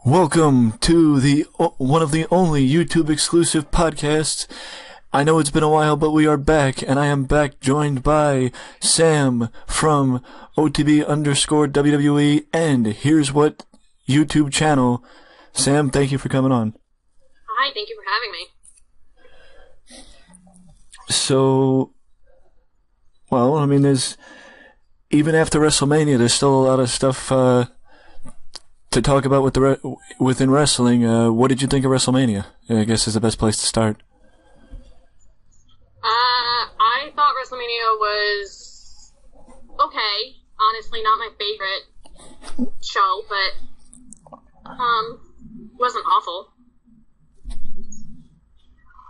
Welcome to the one of the only YouTube exclusive podcasts. I know it's been a while, but we are back, and I am back joined by Sam from OTB_WWE and Here's What YouTube channel. Sam, thank you for coming on. Hi, thank you for having me. So, well, I mean, even after WrestleMania, there's still a lot of stuff to talk about within wrestling. What did you think of WrestleMania? I guess is the best place to start. I thought WrestleMania was okay. Honestly, not my favorite show, but wasn't awful.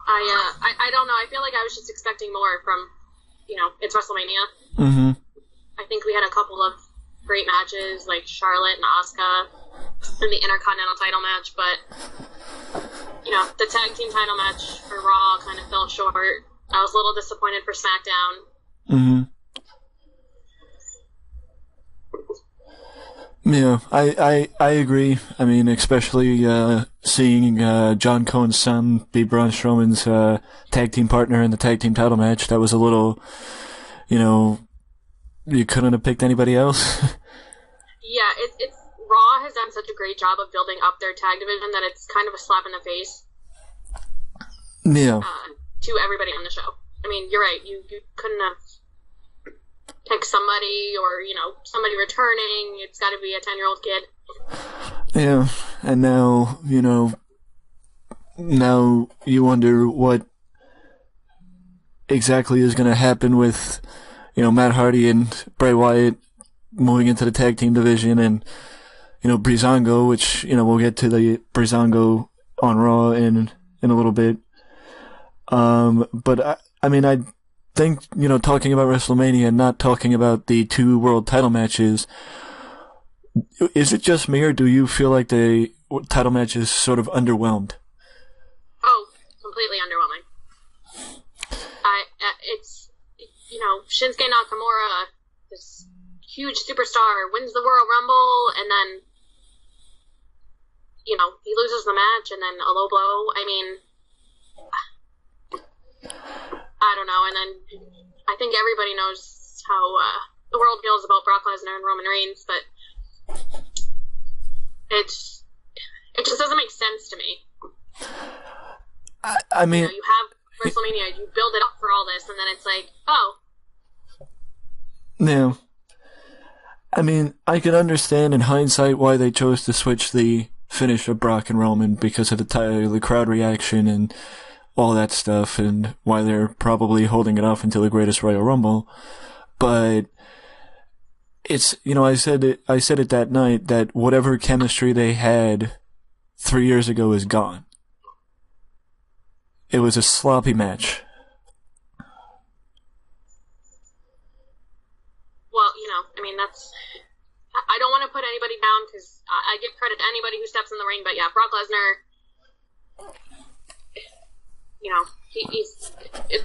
I don't know. I feel like I was just expecting more from, it's WrestleMania. Mm-hmm. I think we had a couple of great matches, like Charlotte and Asuka in the Intercontinental title match, but, the tag team title match for Raw kind of fell short. I was a little disappointed for SmackDown. Mm-hmm. Yeah, I agree. I mean, especially seeing John Cohen's son be Braun Strowman's tag team partner in the tag team title match. That was a little, you couldn't have picked anybody else. Yeah, it's Raw has done such a great job of building up their tag division that it's kind of a slap in the face. Yeah. To everybody on the show. I mean, you're right. You couldn't have picked somebody or, somebody returning. It's got to be a 10-year-old kid. Yeah, and now, now you wonder what exactly is going to happen with, Matt Hardy and Bray Wyatt moving into the tag team division and, Breezango, which, we'll get to the Breezango on Raw in a little bit. But I think, talking about WrestleMania and not talking about the two world title matches, is it just me or do you feel like the title match is sort of underwhelmed? Oh, completely underwhelming. It's, Shinsuke Nakamura, this huge superstar, wins the Royal Rumble, and then, he loses the match, and then a low blow. I mean, I don't know. And then I think everybody knows how the world feels about Brock Lesnar and Roman Reigns, but it just doesn't make sense to me. I mean, you have WrestleMania, you build it up for all this, and then it's like, oh. Yeah. I mean, I can understand in hindsight why they chose to switch the finish of Brock and Roman because of the crowd reaction and all that stuff, and why they're probably holding it off until the Greatest Royal Rumble. But it's, I said it that night that whatever chemistry they had 3 years ago is gone. It was a sloppy match. Well, I don't want to put anybody down because I give credit to anybody who steps in the ring, but yeah, Brock Lesnar, if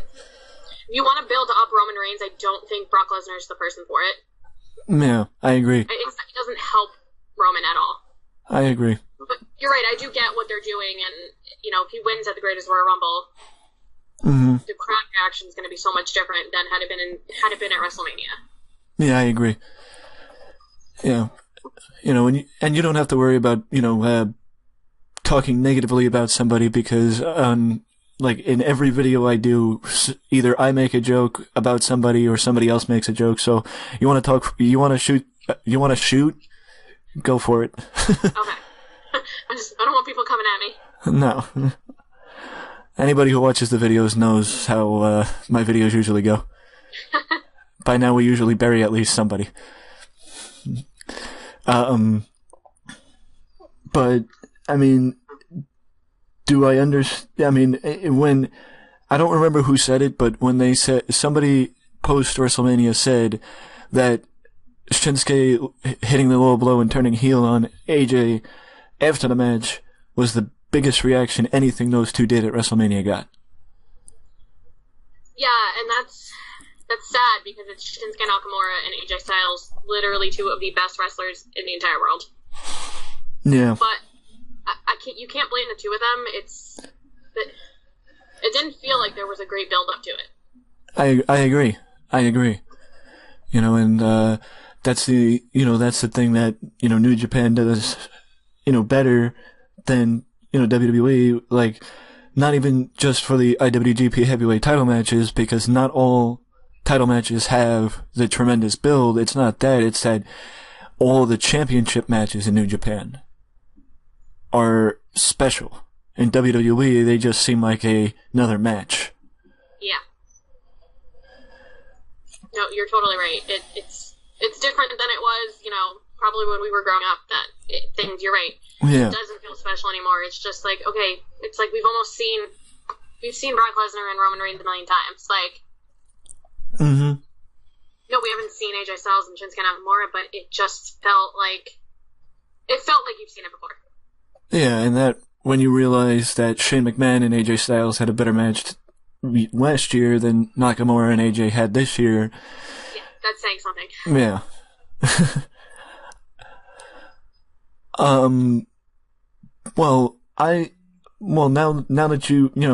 you want to build up Roman Reigns, I don't think Brock Lesnar is the person for it. Yeah, I agree. It doesn't help Roman at all. I agree. But you're right, I do get what they're doing, and, if he wins at the Greatest Royal Rumble, mm-hmm. the crowd reaction is going to be so much different than had it been at WrestleMania. Yeah, I agree. Yeah. And you don't have to worry about, talking negatively about somebody because in every video I do, either I make a joke about somebody or somebody else makes a joke. So you want to shoot, go for it. Okay. I don't want people coming at me. No. Anybody who watches the videos knows how my videos usually go. By now we usually bury at least somebody. But, I mean, do I understand? I mean, when, I don't remember who said it, but when they said, somebody post WrestleMania said that Shinsuke hitting the low blow and turning heel on AJ after the match was the biggest reaction anything those two did at WrestleMania got. Yeah, and that's sad because it's Shinsuke Nakamura and AJ Styles, literally two of the best wrestlers in the entire world. Yeah. But you can't blame the two of them. It didn't feel like there was a great build up to it. I agree. And that's the thing that, New Japan does, better than, WWE, like, not even just for the IWGP heavyweight title matches, because not all title matches have the tremendous build. It's not that, it's that all the championship matches in New Japan are special. In WWE, they just seem like another match. Yeah. No, you're totally right. It's different than it was, probably when we were growing up. You're right. Yeah. It doesn't feel special anymore. It's just like, okay, it's like we've seen Brock Lesnar and Roman Reigns a million times. Like, no, we haven't seen AJ Styles and Shinsuke Nakamura, but it just felt like you've seen it before. Yeah, and that when you realize that Shane McMahon and AJ Styles had a better match last year than Nakamura and AJ had this year. Yeah, that's saying something. Yeah.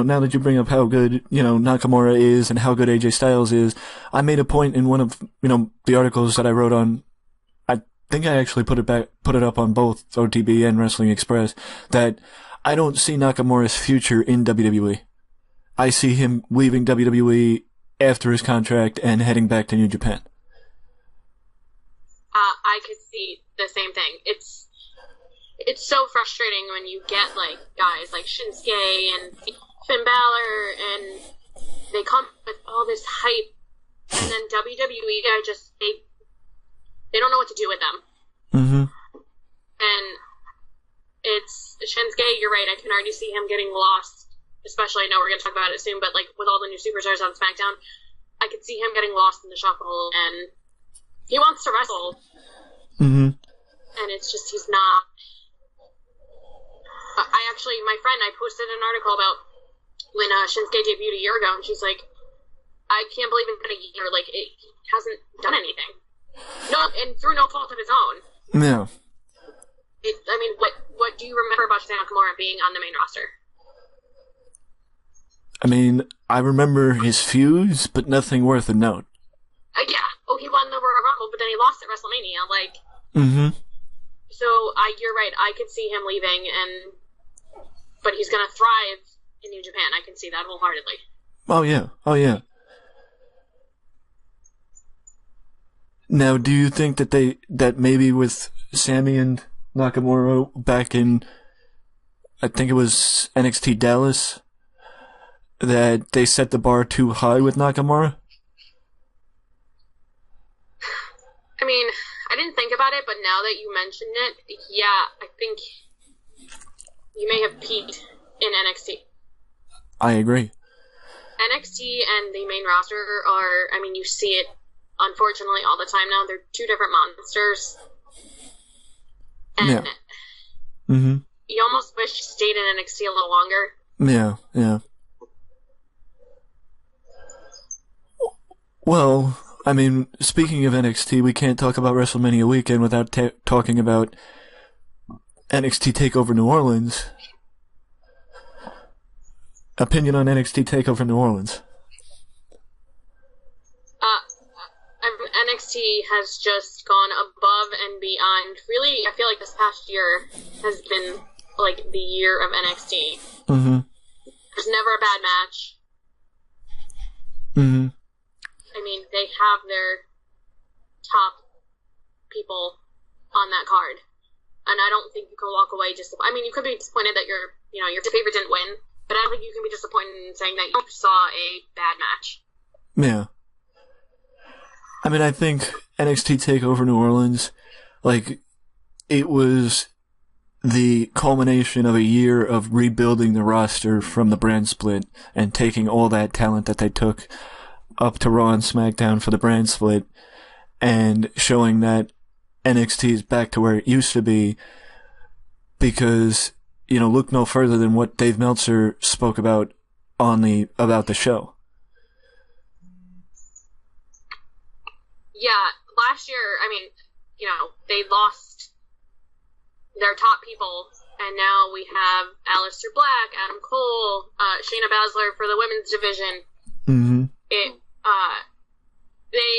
Now that you bring up how good, Nakamura is and how good AJ Styles is, I made a point in one of, the articles that I wrote on, I think I actually put it up on both OTB and Wrestling Express, that I don't see Nakamura's future in WWE. I see him leaving WWE after his contract and heading back to New Japan. I could see the same thing. It's so frustrating when you get, like, guys like Shinsuke and Finn Balor, and they come with all this hype, and then WWE guy they don't know what to do with them. Mm-hmm. And it's Shinsuke, you're right, I can already see him getting lost, especially, I know we're going to talk about it soon, but, like, with all the new superstars on SmackDown, I could see him getting lost in the shuffle, and he wants to wrestle. Mm-hmm. And it's just, he's not. I posted an article about when Shinsuke debuted a year ago, and she's like, I can't believe it's been a year, like, he hasn't done anything. No, and through no fault of his own. Yeah. What do you remember about Shinsuke Nakamura being on the main roster? I remember his feuds, but nothing worth a note. Yeah. Oh, he won the Royal Rumble, but then he lost at WrestleMania, like. Mm-hmm. So, you're right, I could see him leaving, but he's gonna thrive in New Japan. I can see that wholeheartedly. Oh yeah. Now, do you think that maybe with Sammy and Nakamura back in, I think it was NXT Dallas, that they set the bar too high with Nakamura? I didn't think about it, but now that you mentioned it, yeah, I think you may have peaked in NXT. I agree. NXT and the main roster are, you see it, unfortunately, all the time now. They're two different monsters. And mm-hmm. You almost wish you stayed in NXT a little longer. Yeah. Well, speaking of NXT, we can't talk about WrestleMania weekend without talking about NXT TakeOver New Orleans. Opinion on NXT TakeOver New Orleans? NXT has just gone above and beyond. Really, I feel like this past year has been, like, the year of NXT. Mm-hmm. There's never a bad match. Mm-hmm. They have their top people on that card. And I don't think you can walk away you could be disappointed that your favorite didn't win, but I don't think you can be disappointed in saying that you saw a bad match. Yeah. I think NXT TakeOver New Orleans, it was the culmination of a year of rebuilding the roster from the brand split and taking all that talent that they took up to Raw and SmackDown for the brand split and showing that NXT is back to where it used to be, because, look no further than what Dave Meltzer spoke about about the show. Yeah, last year, they lost their top people and now we have Aleister Black, Adam Cole, Shayna Baszler for the women's division. Mm-hmm. They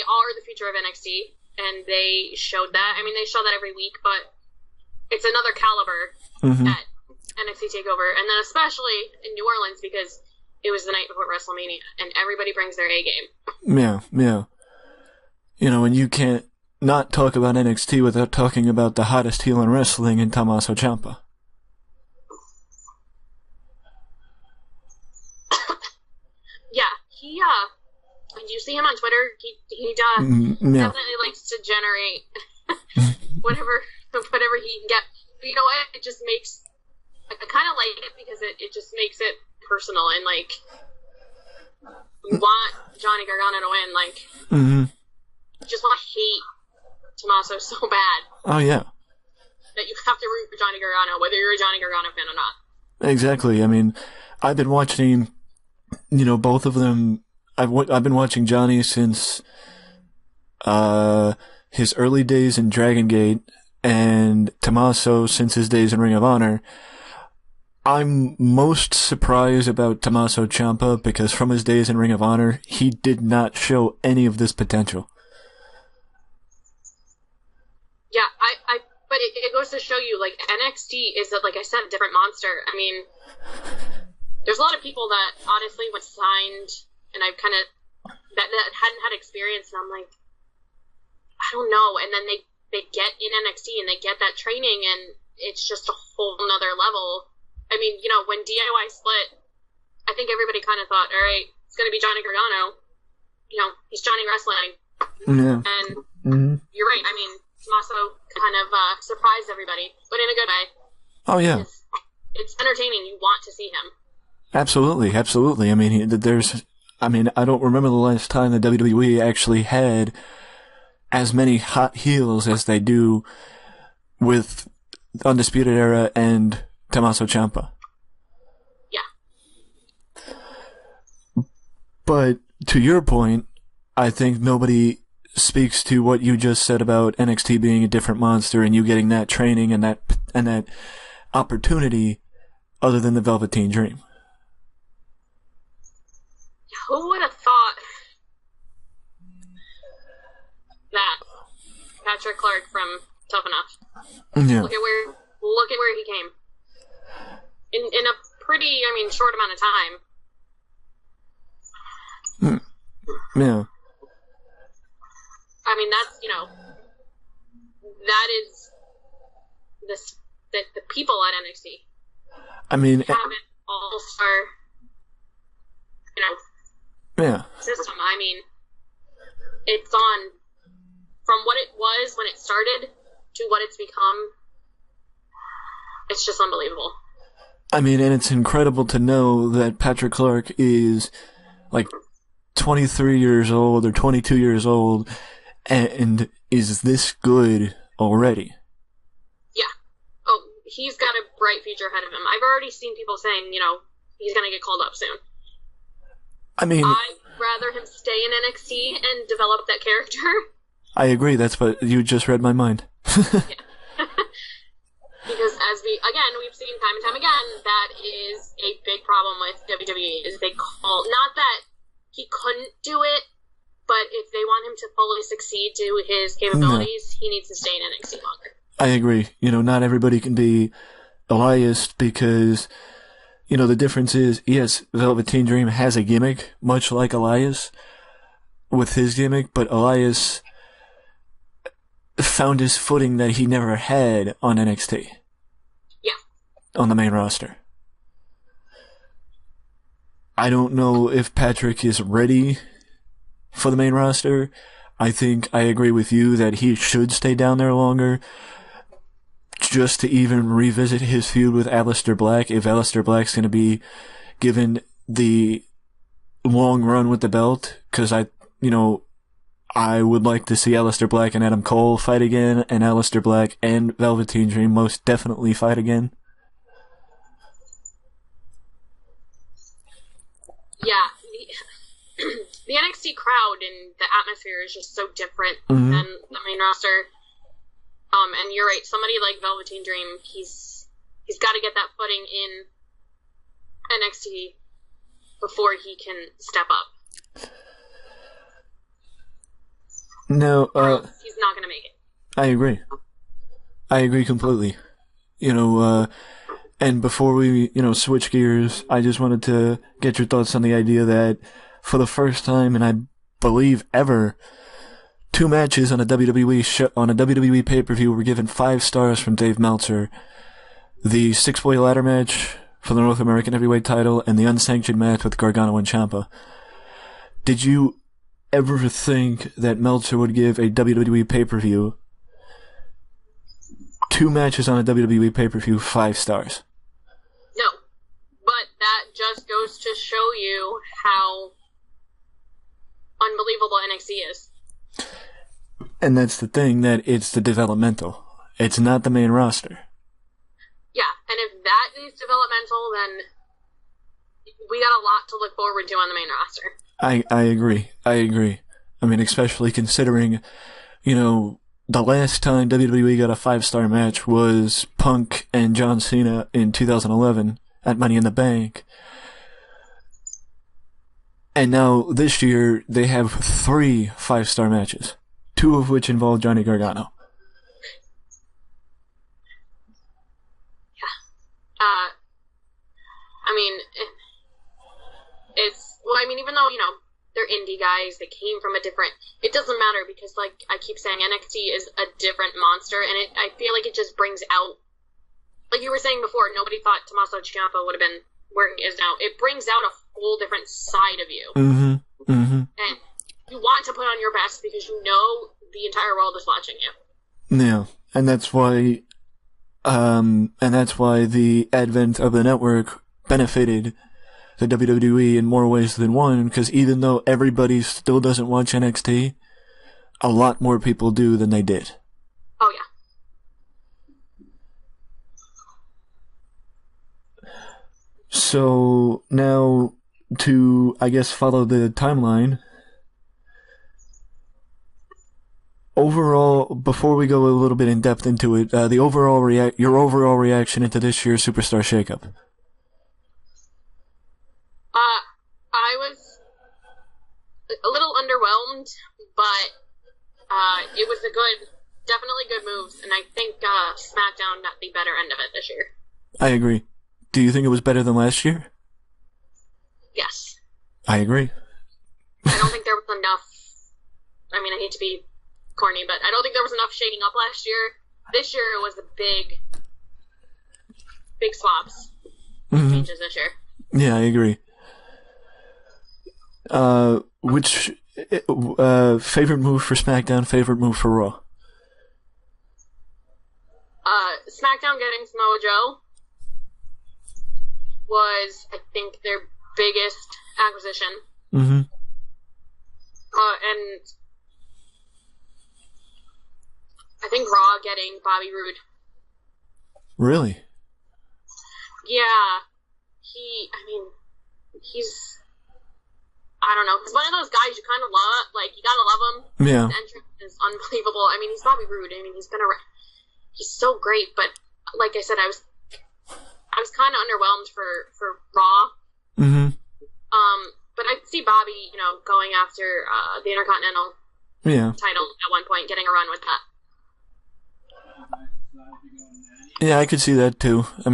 are the future of NXT, and they showed that. I mean, they show that every week, but it's another caliber at NXT TakeOver, and then especially in New Orleans because it was the night before WrestleMania, and everybody brings their A game. Yeah, yeah. You know, and you can't not talk about NXT without talking about the hottest heel in wrestling in Tommaso Ciampa. Yeah, he, when you see him on Twitter, he definitely likes to generate whatever he can get. But you know what? It just makes, I kind of like it because it just makes it personal, and, like, you want Johnny Gargano to win, like, you just want to hate Tommaso so bad. Oh, yeah. That you have to root for Johnny Gargano, whether you're a Johnny Gargano fan or not. Exactly. I mean, I've been watching, you know, both of them. I've been watching Johnny since his early days in Dragon Gate, and Tommaso since his days in Ring of Honor. I'm most surprised about Tommaso Ciampa because from his days in Ring of Honor, he did not show any of this potential. Yeah, but it goes to show you, like, NXT is, like I said, a different monster. I mean, there's a lot of people that honestly was signed, and I've kind of, that hadn't had experience, and I'm like, I don't know. And then they get in NXT and they get that training, and it's just a whole nother level. I mean, you know, when DIY split, I think everybody kind of thought, all right, it's going to be Johnny Gargano. You know, he's Johnny Wrestling. Yeah. And you're right. I mean, Tommaso kind of surprised everybody, but in a good way. Oh, yeah. It's entertaining. You want to see him. Absolutely, absolutely. I mean, I don't remember the last time the WWE actually had as many hot heels as they do with Undisputed Era and Tommaso Ciampa. Yeah. But to your point, I think nobody speaks to what you just said about NXT being a different monster and you getting that training and that opportunity other than the Velveteen Dream. Who would have thought that Patrick Clark from Tough Enough? Yeah. Look at where he came. In a pretty, short amount of time. Yeah. I mean, that's, that is the people at NXT. I mean, have an all-star, system. I mean, it's gone from what it was when it started to what it's become. It's just unbelievable. I mean, and it's incredible to know that Patrick Clark is like 23 years old or 22 years old and is this good already. Yeah. Oh, he's got a bright future ahead of him. I've already seen people saying, he's going to get called up soon. I mean, I'd rather him stay in NXT and develop that character. I agree. That's what you just read my mind. Yeah. Because we've seen time and time again, that is a big problem with WWE, is they call, not that he couldn't do it, but if they want him to fully succeed to his capabilities, he needs to stay in NXT longer. I agree. Not everybody can be Elias because, the difference is, yes, Velveteen Dream has a gimmick, much like Elias with his gimmick, but Elias found his footing that he never had on NXT. Yeah. On the main roster. I don't know if Patrick is ready for the main roster. I think I agree with you that he should stay down there longer just to even revisit his feud with Aleister Black if Aleister Black's going to be given the long run with the belt, because I would like to see Aleister Black and Adam Cole fight again, and Aleister Black and Velveteen Dream most definitely fight again. Yeah. The NXT crowd and the atmosphere is just so different than the main roster. And you're right, somebody like Velveteen Dream, he's he's got to get that footing in NXT before he can step up. No, he's not going to make it. I agree. I agree completely. And before we, switch gears, I just wanted to get your thoughts on the idea that for the first time, and I believe ever, 2 matches on a WWE pay-per-view were given 5 stars from Dave Meltzer. The 6-way ladder match for the North American Heavyweight title and the unsanctioned match with Gargano and Ciampa. Did you ever think that Meltzer would give a WWE pay-per-view 2 matches on a WWE pay-per-view 5 stars? No. But that just goes to show you how unbelievable NXT is. And that's the thing, that it's the developmental. It's not the main roster. Yeah, and if that is developmental, then we got a lot to look forward to on the main roster. I agree. I mean, especially considering, the last time WWE got a 5-star match was Punk and John Cena in 2011 at Money in the Bank. And now, this year, they have 3 5-star matches, 2 of which involve Johnny Gargano. Even though, they're indie guys, they came from a different, it doesn't matter because, like I keep saying, NXT is a different monster, and I feel like it just brings out, like you were saying before, nobody thought Tommaso Ciampa would have been where he is now. It brings out a whole different side of you. And you want to put on your best because you know the entire world is watching you. Yeah, and that's why the advent of the network benefited the WWE in more ways than one, because even though everybody still doesn't watch NXT, a lot more people do than they did. Oh, yeah. So, now, to, I guess, follow the timeline, overall, before we go a little bit in depth into it, your overall reaction into this year's Superstar Shakeup. I was a little underwhelmed, but it was definitely good moves, and I think SmackDown got the better end of it this year. I agree. Do you think it was better than last year? Yes. I agree. I don't think there was enough, I hate to be corny, but I don't think there was enough shaking up last year. This year it was a big swaps. Changes this year. Yeah, I agree. Which favorite move for SmackDown, favorite move for Raw? SmackDown getting Samoa Joe was, I think, their biggest acquisition. And I think Raw getting Bobby Roode. Really? Yeah. He's, I don't know, he's one of those guys you kind of love, like, you gotta love him. Yeah. His entrance is unbelievable. He's Bobby Roode. He's so great, but like I said, I was kind of underwhelmed for Raw. But I see Bobby, going after the Intercontinental title at one point, getting a run with that. Yeah, I could see that too. I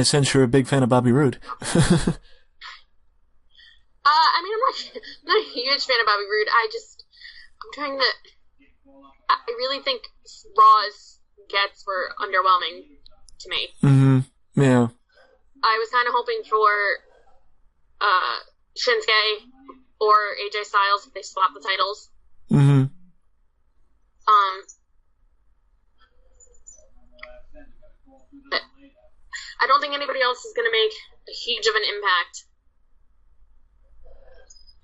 sense you're a big fan of Bobby Roode. I'm not a huge fan of Bobby Roode. I really think Raw's gets were underwhelming to me. Yeah. I was kind of hoping for Shinsuke or AJ Styles if they swap the titles. But I don't think anybody else is going to make a huge of an impact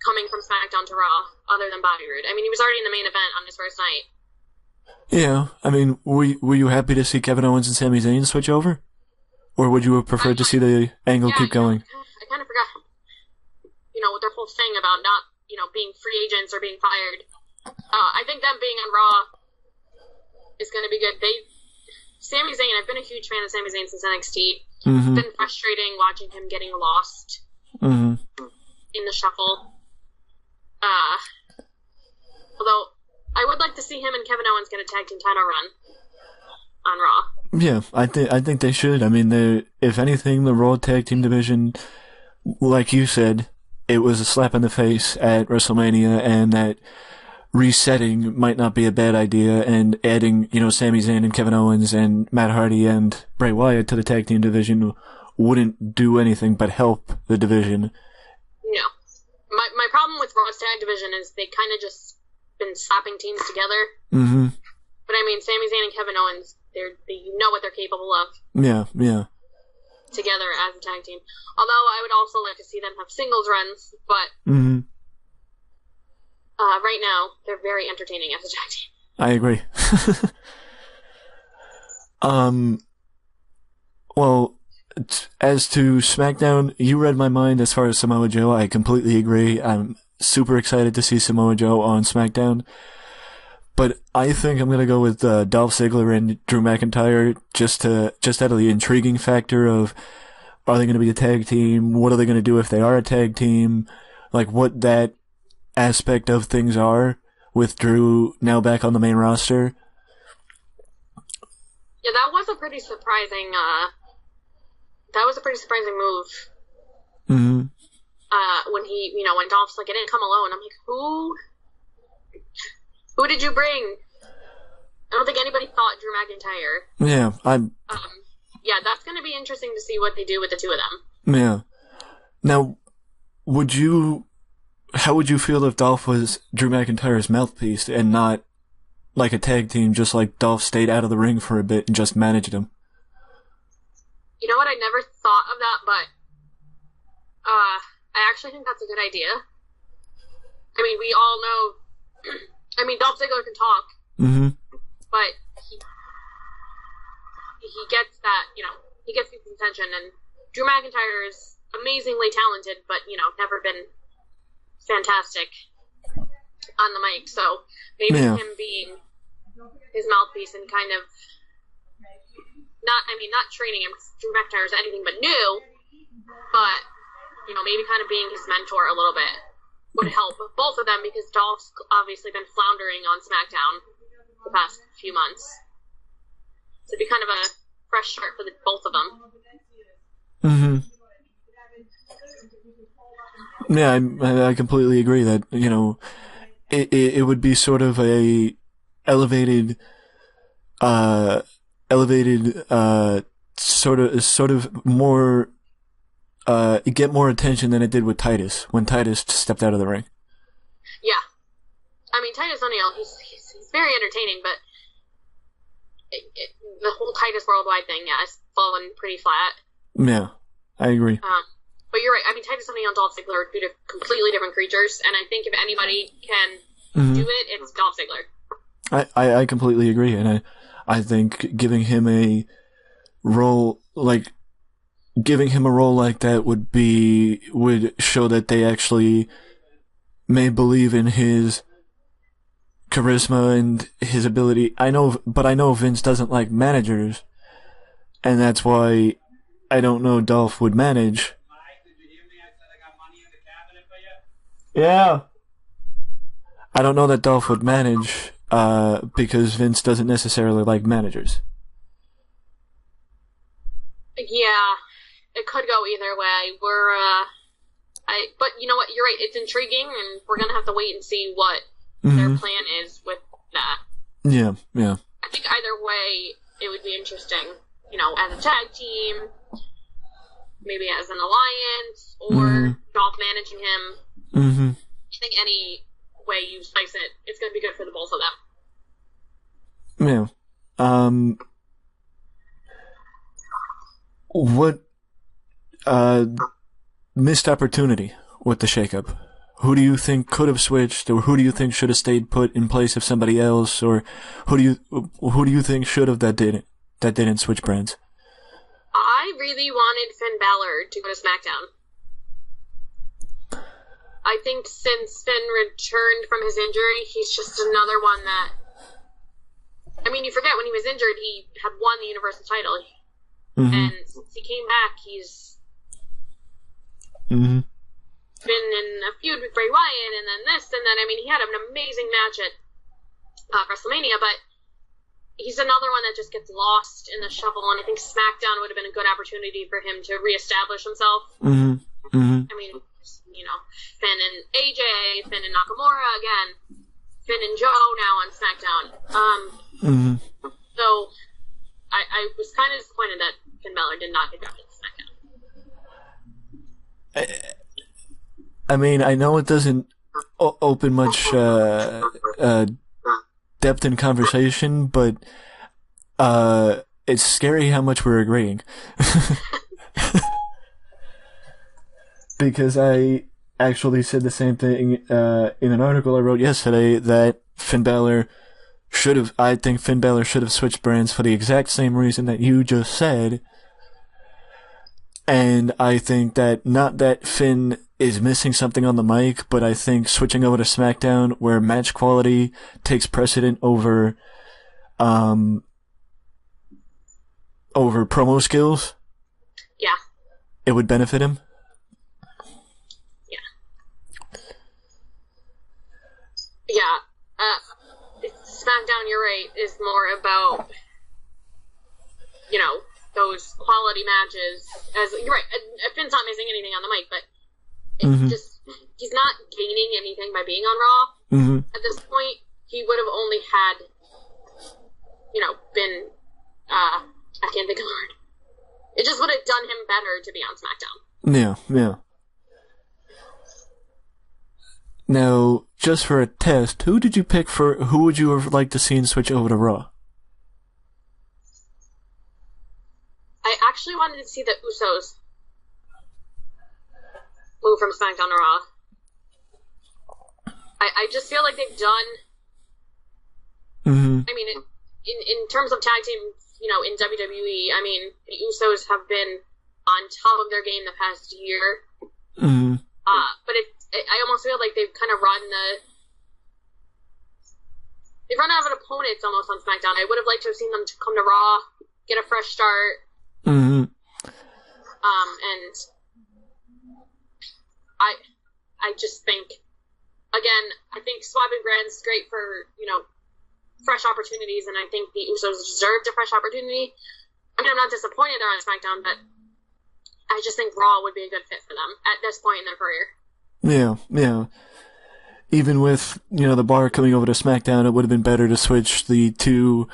coming from SmackDown to Raw other than Bobby Roode. He was already in the main event on his first night. Yeah, were you happy to see Kevin Owens and Sami Zayn switch over? Or would you have preferred to see the angle keep going? I kind of forgot, with their whole thing about not, being free agents or being fired. I think them being on Raw is going to be good. Sami Zayn, I've been a huge fan of Sami Zayn since NXT. Mm-hmm. It's been frustrating watching him getting lost Mm-hmm. in the shuffle. Although, I would like to see him and Kevin Owens get a tag team title run on Raw. Yeah, I think they should. I mean, if anything, the Raw Tag Team division, like you said, it was a slap in the face at WrestleMania, and that resetting might not be a bad idea, and adding, Sami Zayn and Kevin Owens and Matt Hardy and Bray Wyatt to the tag team division wouldn't do anything but help the division. No. My problem with Raw's tag division is they kind of just been slapping teams together. Mm-hmm. But I mean, Sami Zayn and Kevin Owens, you know what they're capable of. Yeah. Together as a tag team. Although I would also like to see them have singles runs, but mm-hmm. Right now they're very entertaining as a tag team. I agree. Well, as to SmackDown, you read my mind as far as Samoa Joe. I completely agree. I'm super excited to see Samoa Joe on SmackDown. But I think I'm going to go with Dolph Ziggler and Drew McIntyre just out of the intriguing factor of, are they going to be a tag team? What are they going to do if they are a tag team? Like, what that aspect of things are with Drew now back on the main roster. Yeah, that was a pretty surprising move. Mm-hmm. When Dolph's like, I didn't come alone. I'm like, who did you bring? I don't think anybody thought Drew McIntyre. Yeah, yeah, that's going to be interesting to see what they do with the two of them. Yeah. Now, how would you feel if Dolph was Drew McIntyre's mouthpiece and not like a tag team, just like Dolph stayed out of the ring for a bit and just managed him? You know what? I never thought of that, but I actually think that's a good idea. I mean, we all know. Dolph Ziggler can talk, mm-hmm. but he gets that, he gets people's attention, and Drew McIntyre is amazingly talented, but, never been fantastic on the mic, so maybe him being his mouthpiece and kind of not training him, because Drew McIntyre is anything but new, but, maybe kind of being his mentor a little bit would help both of them, because Dolph's obviously been floundering on SmackDown the past few months. So it'd be kind of a fresh start for both of them. Mm-hmm. Yeah, I completely agree that, it would be sort of a elevated, sort of more, get more attention than it did with Titus, when Titus stepped out of the ring. Yeah. Titus O'Neil, he's very entertaining, but the whole Titus Worldwide thing, it's fallen pretty flat. Yeah, I agree. But you're right. Titus O'Neil and Dolph Ziggler are two completely different creatures, and I think if anybody can do it, it's Dolph Ziggler. I completely agree, and I think giving him a role like that would show that they actually may believe in his charisma and his ability. I know Vince doesn't like managers, and that's why I don't know Dolph would manage. Yeah. I don't know that Dolph would manage, because Vince doesn't necessarily like managers. Yeah, it could go either way. But you know what? You're right. It's intriguing, and we're gonna have to wait and see what their plan is with that. Yeah. I think either way, it would be interesting. As a tag team, maybe as an alliance, or Dolph managing him. Mm-hmm. I think any way you slice it, it's going to be good for the both of them. Yeah. What missed opportunity with the shakeup? Who do you think could have switched, or who do you think should have stayed put in place of somebody else, or who do you think should have that didn't switch brands? I really wanted Finn Balor to go to SmackDown. I think since Finn returned from his injury, he's just another one that I mean, you forget when he was injured, he had won the Universal title. Mm-hmm. And since he came back, he's Mm-hmm. been in a feud with Bray Wyatt, and then this, and then, I mean, he had an amazing match at WrestleMania, but he's another one that just gets lost in the shuffle, and I think SmackDown would have been a good opportunity for him to reestablish himself. Mm-hmm. Mm-hmm. I mean, you know, Finn and AJ, Finn and Nakamura again, Finn and Joe now on SmackDown. Mm-hmm. So I was kind of disappointed that Finn Balor did not get drafted to SmackDown. I mean, I know it doesn't open much depth in conversation, but it's scary how much we're agreeing. Because I actually said the same thing in an article I wrote yesterday, that I think Finn Balor should have switched brands for the exact same reason that you just said. And I think that, not that Finn is missing something on the mic, but I think switching over to SmackDown, where match quality takes precedent over promo skills, Yeah. it would benefit him. Yeah. SmackDown, you're right, is more about, you know, those quality matches. As you're right, Finn's not missing anything on the mic, but it's just, he's not gaining anything by being on Raw. Mm-hmm. At this point, he would have only had, you know, been, I can't think of the word. It just would have done him better to be on SmackDown. Yeah. Now, just for a test, who would you have liked to see switch over to Raw? I actually wanted to see the Usos move from SmackDown to Raw. I just feel like they've done. Mm-hmm. I mean, in terms of tag teams, you know, in WWE, I mean, the Usos have been on top of their game the past year. Mm-hmm. But I almost feel like they've kind of they've run out of opponents almost on SmackDown. I would have liked to have seen them come to Raw, get a fresh start. Mm-hmm. And I just think, again, I think swapping brands is great for, you know, fresh opportunities, and I think the Usos deserved a fresh opportunity. I mean, I'm not disappointed they're on SmackDown, but I just think Raw would be a good fit for them at this point in their career. Yeah. Even with, you know, the Bar coming over to SmackDown, it would have been better to switch the two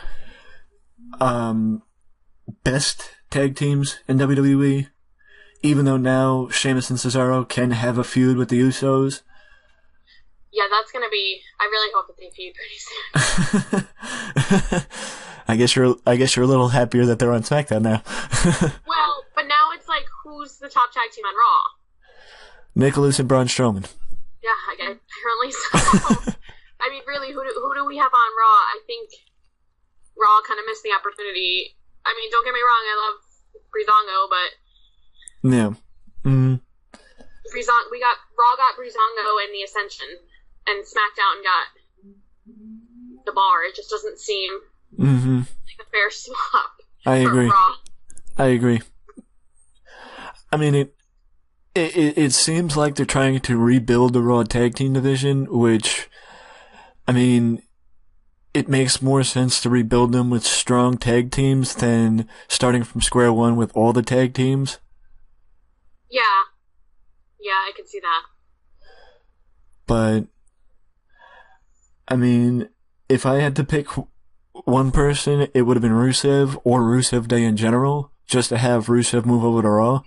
best tag teams in WWE. Even though now Sheamus and Cesaro can have a feud with the Usos. Yeah, that's gonna be. I really hope that they feud pretty soon. I guess you're a little happier that they're on SmackDown now. Well, but now it's like, who's the top tag team on Raw? Nicholas and Braun Strowman. Yeah, apparently so. I mean, really, who do we have on Raw? I think Raw kind of missed the opportunity. I mean, don't get me wrong, I love Breezango, but yeah, mm-hmm. Raw got Breezango and the Ascension, and SmackDown got the Bar. It just doesn't seem like a fair swap. I agree. Raw. I agree. I mean, it seems like they're trying to rebuild the Raw tag team division, which, I mean, it makes more sense to rebuild them with strong tag teams than starting from square one with all the tag teams. Yeah, I can see that. But, I mean, if I had to pick one person, it would have been Rusev or Rusev Day in general, just to have Rusev move over to Raw.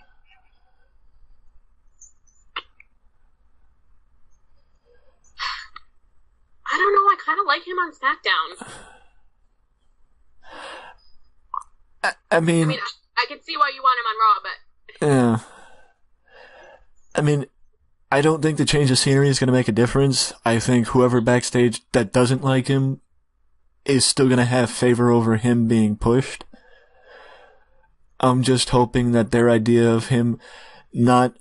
I don't know, I kind of like him on SmackDown. I mean, I can see why you want him on Raw, but... Yeah. I mean, I don't think the change of scenery is going to make a difference. I think whoever backstage that doesn't like him is still going to have favor over him being pushed. I'm just hoping that their idea of him not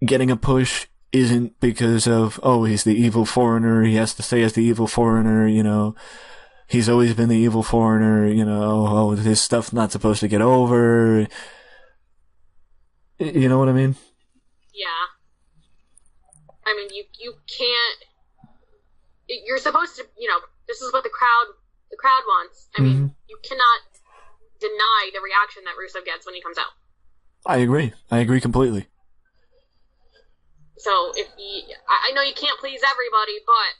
getting a push isn't because of, oh, he's the evil foreigner, he has to stay as the evil foreigner, you know, he's always been the evil foreigner, his stuff's not supposed to get over. You know what I mean? Yeah. I mean, you can't, you're supposed to, this is what the crowd wants. I mean, you cannot deny the reaction that Rusev gets when he comes out. I agree completely. So I know you can't please everybody, but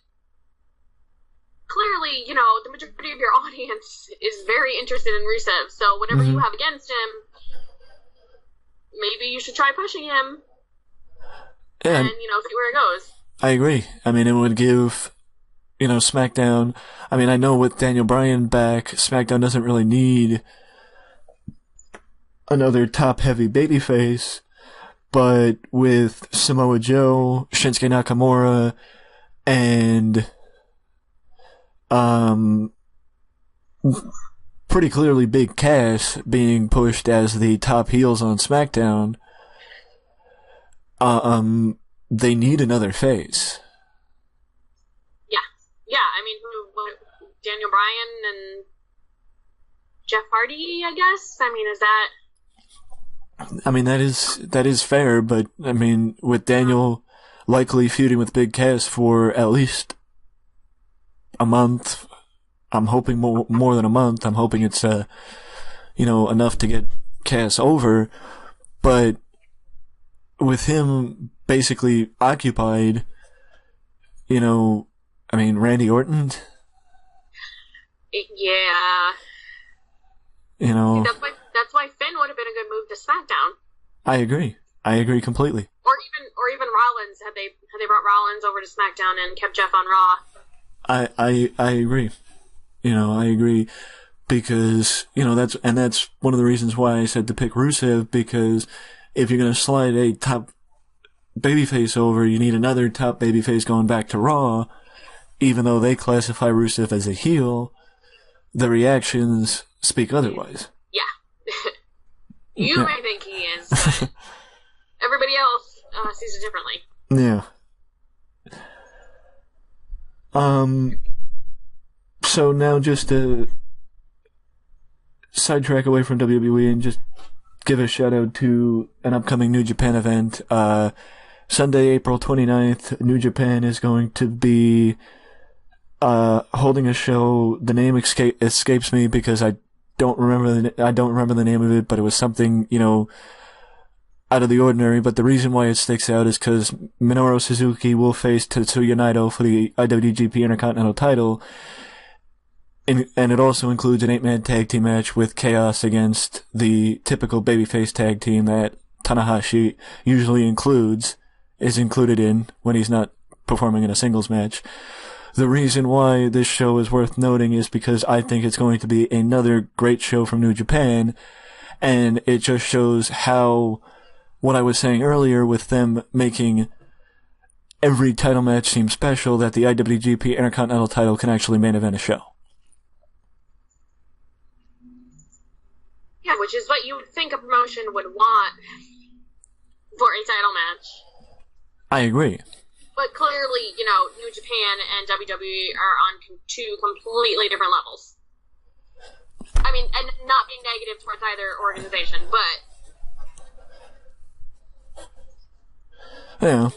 clearly, the majority of your audience is very interested in Rusev. So whatever you have against him, maybe you should try pushing him and see where it goes. I agree. I mean, it would give, SmackDown, I mean, I know with Daniel Bryan back, SmackDown doesn't really need another top-heavy babyface, but with Samoa Joe, Shinsuke Nakamura, and pretty clearly Big Cass being pushed as the top heels on SmackDown, they need another face. Yeah, I mean, Daniel Bryan and Jeff Hardy, I guess? I mean, is that... I mean, that is fair, but, I mean, with Daniel likely feuding with Big Cass for at least a month, I'm hoping more than a month, I'm hoping it's, enough to get Cass over, but with him basically occupied, Randy Orton? Yeah. That's why Finn would have been a good move to SmackDown. I agree completely. Or even Rollins, had they brought Rollins over to SmackDown and kept Jeff on Raw. I agree. I agree because that's one of the reasons why I said to pick Rusev, because if you're gonna slide a top babyface over, you need another top babyface going back to Raw. Even though they classify Rusev as a heel, the reactions speak otherwise. Yeah. You may think he is, but everybody else sees it differently. Yeah. So now just to sidetrack away from WWE and just give a shout out to an upcoming New Japan event. Sunday, April 29th, New Japan is going to be holding a show. The name escapes me because I don't remember the name of it, but it was something, out of the ordinary. But the reason why it sticks out is because Minoru Suzuki will face Tetsuya Naito for the IWGP Intercontinental title. And it also includes an 8-man tag team match with Chaos against the typical babyface tag team that Tanahashi usually is included in when he's not performing in a singles match. The reason why this show is worth noting is because I think it's going to be another great show from New Japan, and it just shows how, what I was saying earlier with them making every title match seem special, that the IWGP Intercontinental title can actually main event a show. Yeah, which is what you would think a promotion would want for a title match. I agree. But clearly, New Japan and WWE are on two completely different levels. I mean, and not being negative towards either organization, but... Yeah.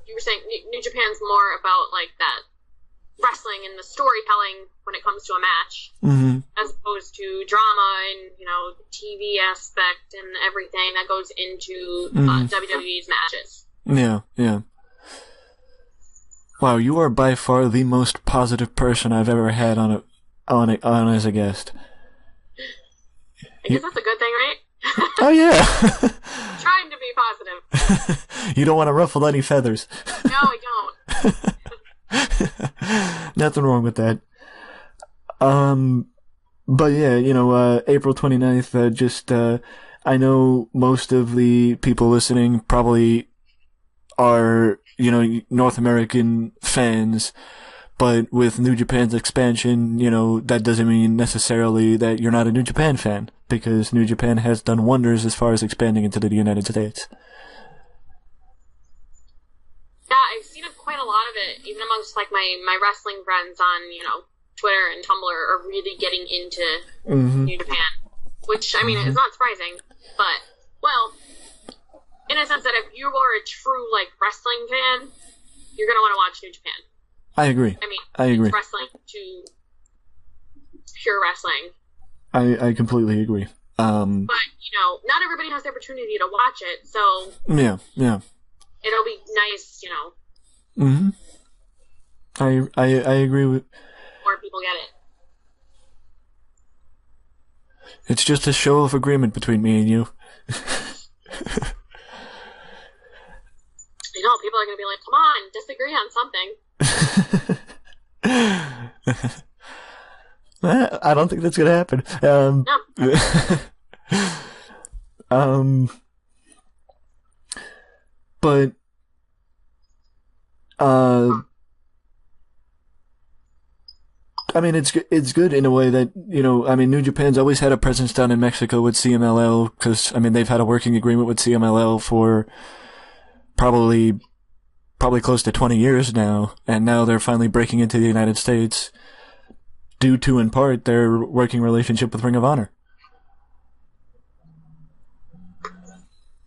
You were saying New Japan's more about, that wrestling and the storytelling when it comes to a match, as opposed to drama and, the TV aspect and everything that goes into WWE's matches. Yeah. Wow, you are by far the most positive person I've ever had on as a guest. I guess that's a good thing, right? Oh yeah. Trying to be positive. You don't want to ruffle any feathers. No, I don't. Nothing wrong with that. But yeah, April 29th, I know most of the people listening probably are, North American fans, but with New Japan's expansion, that doesn't mean necessarily that you're not a New Japan fan, because New Japan has done wonders as far as expanding into the United States. Yeah, I've seen quite a lot of it, even amongst, my wrestling friends on, Twitter and Tumblr are really getting into New Japan. Which, I mean, it's not surprising, but, well, in a sense that if you are a true, like, wrestling fan, you're going to want to watch New Japan. I agree. I mean, it's wrestling to pure wrestling. I completely agree. But, you know, not everybody has the opportunity to watch it, so... Yeah. It'll be nice, you know... I agree with... More people get it. It's just a show of agreement between me and you. I know, people are going to be like, come on, disagree on something. I don't think that's going to happen. No. But, I mean, it's good in a way that, you know, I mean, New Japan's always had a presence down in Mexico with CMLL, because, I mean, they've had a working agreement with CMLL for probably close to 20 years now, and now they're finally breaking into the United States due to, in part, their working relationship with Ring of Honor.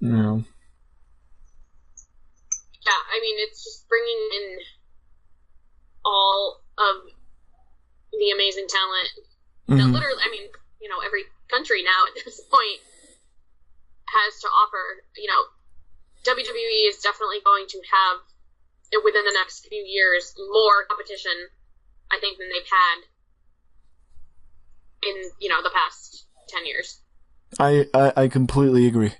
Yeah. Yeah, I mean, it's just bringing in all of the amazing talent that literally, I mean, you know, every country now at this point has to offer. You know, WWE is definitely going to have, within the next few years, more competition, I think, than they've had in, you know, the past 10 years. I completely agree.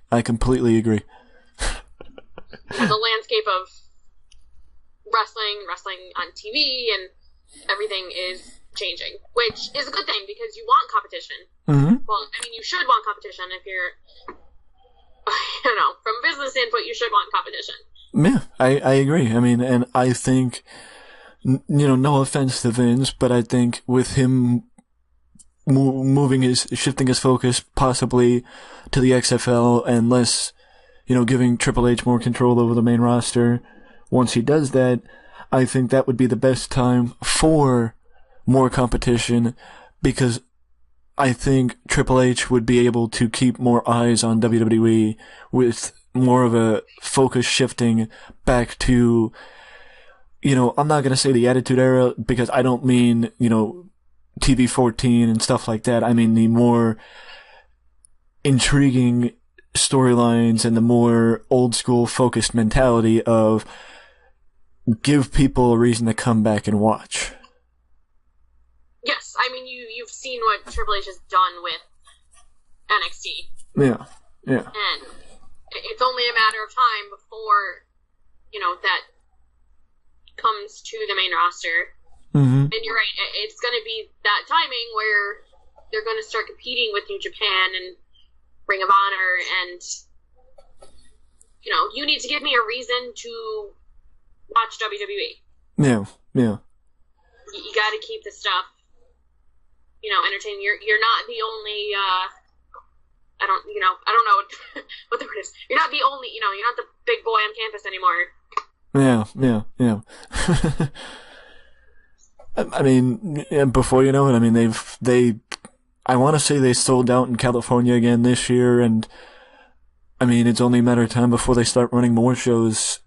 You know, the landscape of wrestling on TV, and everything is changing, which is a good thing because you want competition. Well, I mean, you should want competition if you're, you know, from a business standpoint, you should want competition. Yeah, I agree. I mean, and I think, you know, no offense to Vince, but I think with him shifting his focus possibly to the XFL and less, you know, giving Triple H more control over the main roster, once he does that, I think that would be the best time for more competition, because I think Triple H would be able to keep more eyes on WWE with more of a focus shifting back to, you know, I'm not going to say the Attitude Era, because I don't mean, you know, TV 14 and stuff like that. I mean the more intriguing storylines and the more old school focused mentality of give people a reason to come back and watch. Yes, I mean, you've seen what Triple H has done with NXT. Yeah. And it's only a matter of time before, you know, that comes to the main roster. And you're right, it's going to be that timing where they're going to start competing with New Japan and Ring of Honor, and, you know, you need to give me a reason to watch WWE. Yeah. You got to keep the stuff, you know, entertaining. You're not the only, I don't know what the word is. You're not the only, you know, you're not the big boy on campus anymore. Yeah. I mean, before you know it, I mean, I want to say they sold out in California again this year, and I mean, it's only a matter of time before they start running more shows,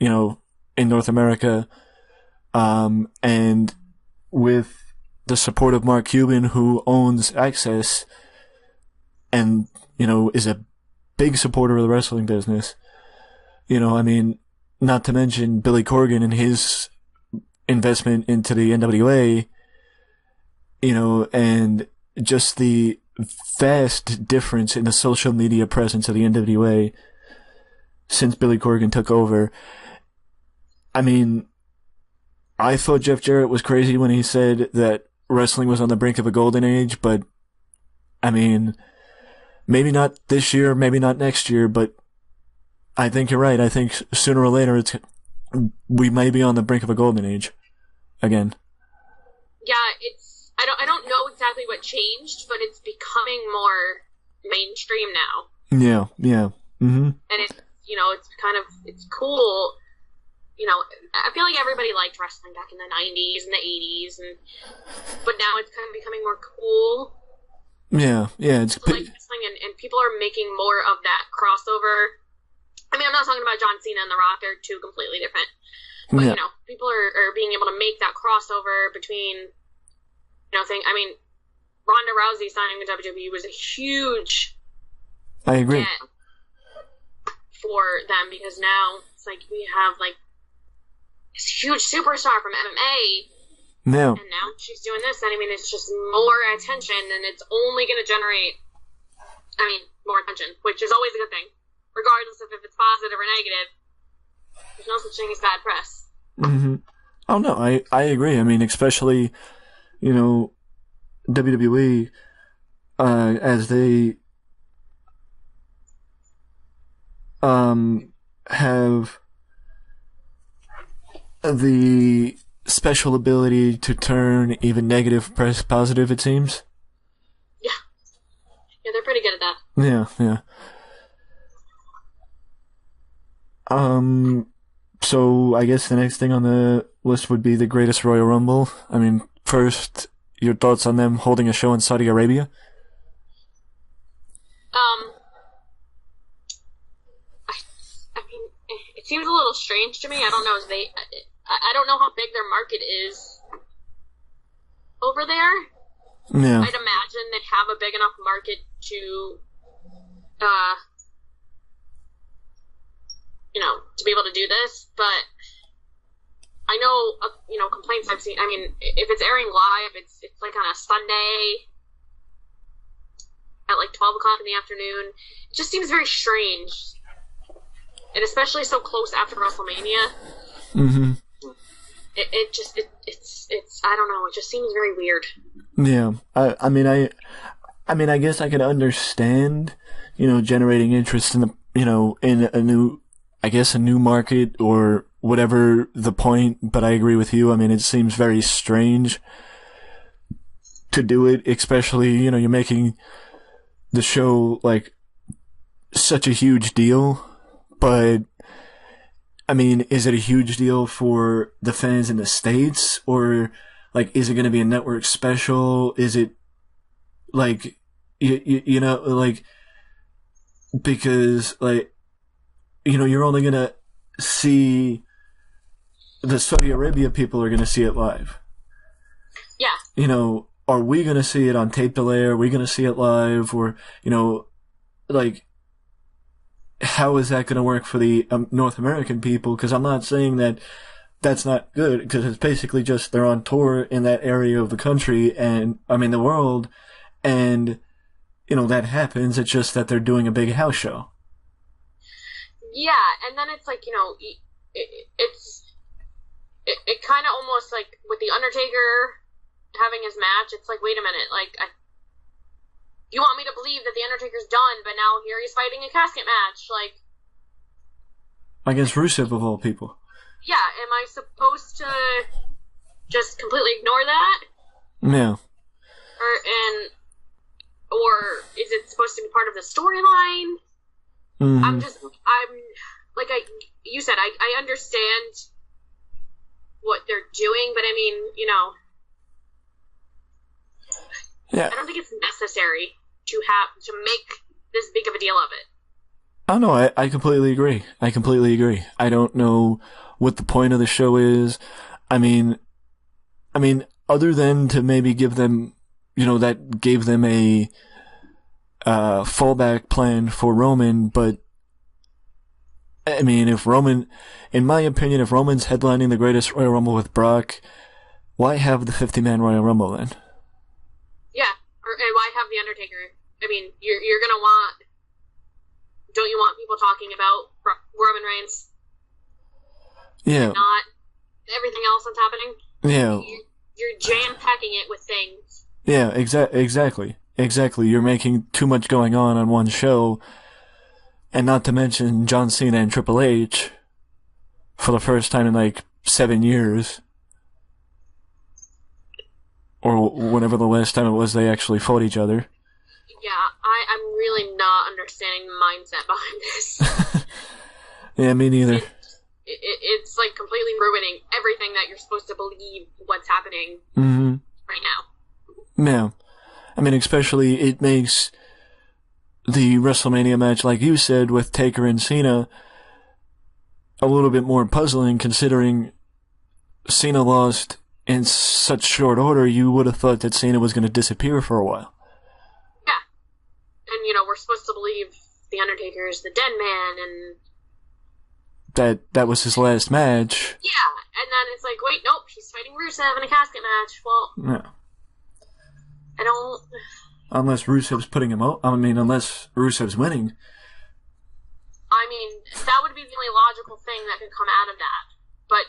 you know, in North America, and with the support of Mark Cuban, who owns Access, and, you know, is a big supporter of the wrestling business, you know, I mean, not to mention Billy Corgan and his investment into the NWA, you know, and just the vast difference in the social media presence of the NWA since Billy Corgan took over. I mean, I thought Jeff Jarrett was crazy when he said that wrestling was on the brink of a golden age, but I mean, maybe not this year, maybe not next year, but I think you're right. I think sooner or later we may be on the brink of a golden age again. Yeah, I don't know exactly what changed, but it's becoming more mainstream now. Yeah. And it's, you know, it's cool, I feel like everybody liked wrestling back in the 90s and the 80s, but now it's kind of becoming more cool. Yeah, it's like wrestling, and people are making more of that crossover. I mean, I'm not talking about John Cena and The Rock; they're two completely different. But people are being able to make that crossover between, I mean, Ronda Rousey signing with WWE was a huge. I agree. Get for them, because now it's like we have like this huge superstar from MMA. No. And now she's doing this, and I mean, it's just more attention, and it's only going to generate, more attention, which is always a good thing, regardless of if it's positive or negative. There's no such thing as bad press. Mm-hmm. Oh, no, I agree. I mean, especially, WWE, as they have the special ability to turn even negative press positive, it seems. Yeah, they're pretty good at that. Yeah. So I guess the next thing on the list would be the greatest Royal Rumble. I mean, first, your thoughts on them holding a show in Saudi Arabia? I mean, it seems a little strange to me. I don't know if I don't know how big their market is over there. Yeah. I'd imagine they'd have a big enough market to, to be able to do this. But I know, complaints I've seen. I mean, if it's airing live, it's like on a Sunday at like 12 o'clock in the afternoon. It just seems very strange, and especially so close after WrestleMania. Mm-hmm. It's I don't know. It just seems very weird. Yeah, I mean, I guess I could understand, generating interest in in a new market or whatever the point. But I agree with you. I mean, it seems very strange to do it, especially you're making the show like such a huge deal, but. I mean, is it a huge deal for the fans in the States, or like, is it going to be a network special? Is it like, like, because like, you're only going to see the Saudi Arabia people are going to see it live. Yeah. Are we going to see it on tape delay? Are we going to see it live? Or, like, how is that going to work for the North American people? Because I'm not saying that that's not good, because it's basically just they're on tour in that area of the country and, the world, and, that happens. It's just that they're doing a big house show. Yeah, and then it's like, it kind of almost like with The Undertaker having his match, it's like, wait a minute, like, you want me to believe that The Undertaker's done, but now here he's fighting a casket match, like... Against Rusev, of all people. Yeah, am I supposed to just completely ignore that? Yeah. Or is it supposed to be part of the storyline? Mm-hmm. You said, I understand what they're doing, but I mean, yeah. I don't think it's necessary to make this big of a deal of it. Oh no, I completely agree. I don't know what the point of the show is. I mean, other than to maybe give them, that gave them a fallback plan for Roman, but I mean, in my opinion, if Roman's headlining the greatest Royal Rumble with Brock, why have the 50-man Royal Rumble then? Yeah, and why have The Undertaker? I mean, you're gonna want... Don't you want people talking about Roman Reigns? Yeah. And not everything else that's happening? Yeah. You're jam-packing it with things. Yeah, exactly. You're making too much going on one show, and not to mention John Cena and Triple H for the first time in like 7 years. Or whenever the last time it was they actually fought each other. Yeah, I'm really not understanding the mindset behind this. Yeah, me neither. It's like completely ruining everything that you're supposed to believe what's happening right now. Yeah. I mean, especially it makes the WrestleMania match, like you said, with Taker and Cena a little bit more puzzling, considering Cena lost in such short order. You would have thought that Cena was going to disappear for a while. Yeah. And, we're supposed to believe The Undertaker is the dead man, and that was his last match. Yeah, and then it's like, wait, nope, he's fighting Rusev in a casket match. Well, yeah. I don't... Unless Rusev's putting him out. I mean, unless Rusev's winning. I mean, that would be the only logical thing that could come out of that. But,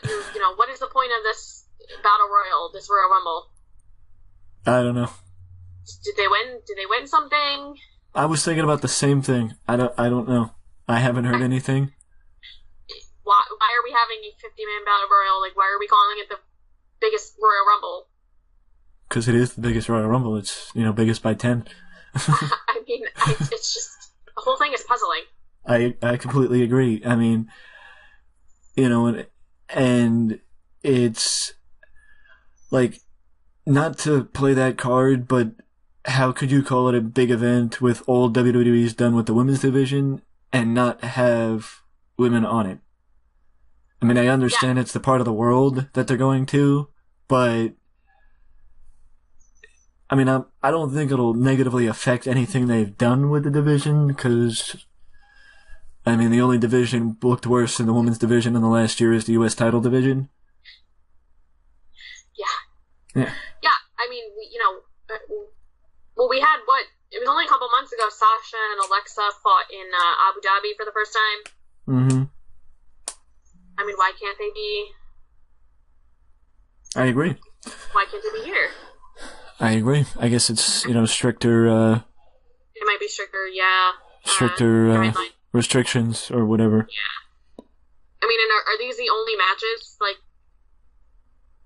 what is the point of this Battle Royal, this Royal Rumble? I don't know. Did they win? Did they win something? I was thinking about the same thing. I don't know. I haven't heard anything. Why are we having a 50-man Battle Royal? Like, why are we calling it the biggest Royal Rumble? Because it is the biggest Royal Rumble. It's, biggest by 10. I mean, it's just... The whole thing is puzzling. I completely agree. I mean, and it's... Like, not to play that card, but how could you call it a big event with all WWE's done with the women's division and not have women on it? I mean, I understand it's the part of the world that they're going to, but I mean, I don't think it'll negatively affect anything they've done with the division, because I mean, the only division looked worse than the women's division in the last year is the U.S. title division. Yeah. I mean, we had it was only a couple months ago, Sasha and Alexa fought in Abu Dhabi for the first time. Mm-hmm. I mean, why can't they be... I agree. Why can't they be here? I agree. I guess it's, stricter... It might be stricter, yeah. Stricter restrictions or whatever. Yeah. I mean, and are these the only matches,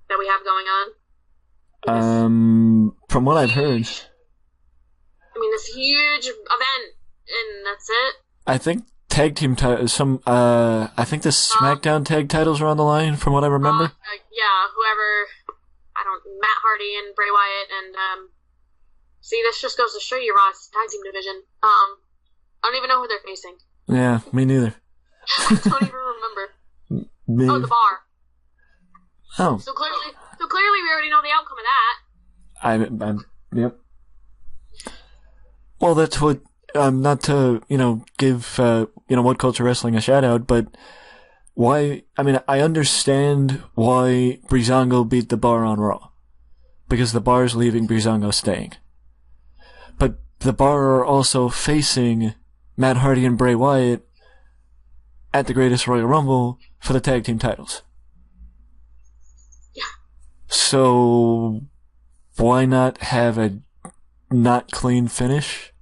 that we have going on? From what I've heard... I mean, this huge event, and that's it? I think tag team I think the SmackDown tag titles are on the line, from what I remember. Whoever, Matt Hardy and Bray Wyatt, and, see, this just goes to show you Raw's tag team division. I don't even know who they're facing. Yeah, me neither. I don't even remember. Oh, the Bar. Oh. So clearly we already know the outcome of that. Yep. Well, that's what, not to, give, What Culture Wrestling a shout out, but why, I understand why Breezango beat the Bar on Raw. Because the Bar's leaving, Breezango's staying. But the Bar are also facing Matt Hardy and Bray Wyatt at the Greatest Royal Rumble for the tag team titles. Yeah. So, why not have a not clean finish?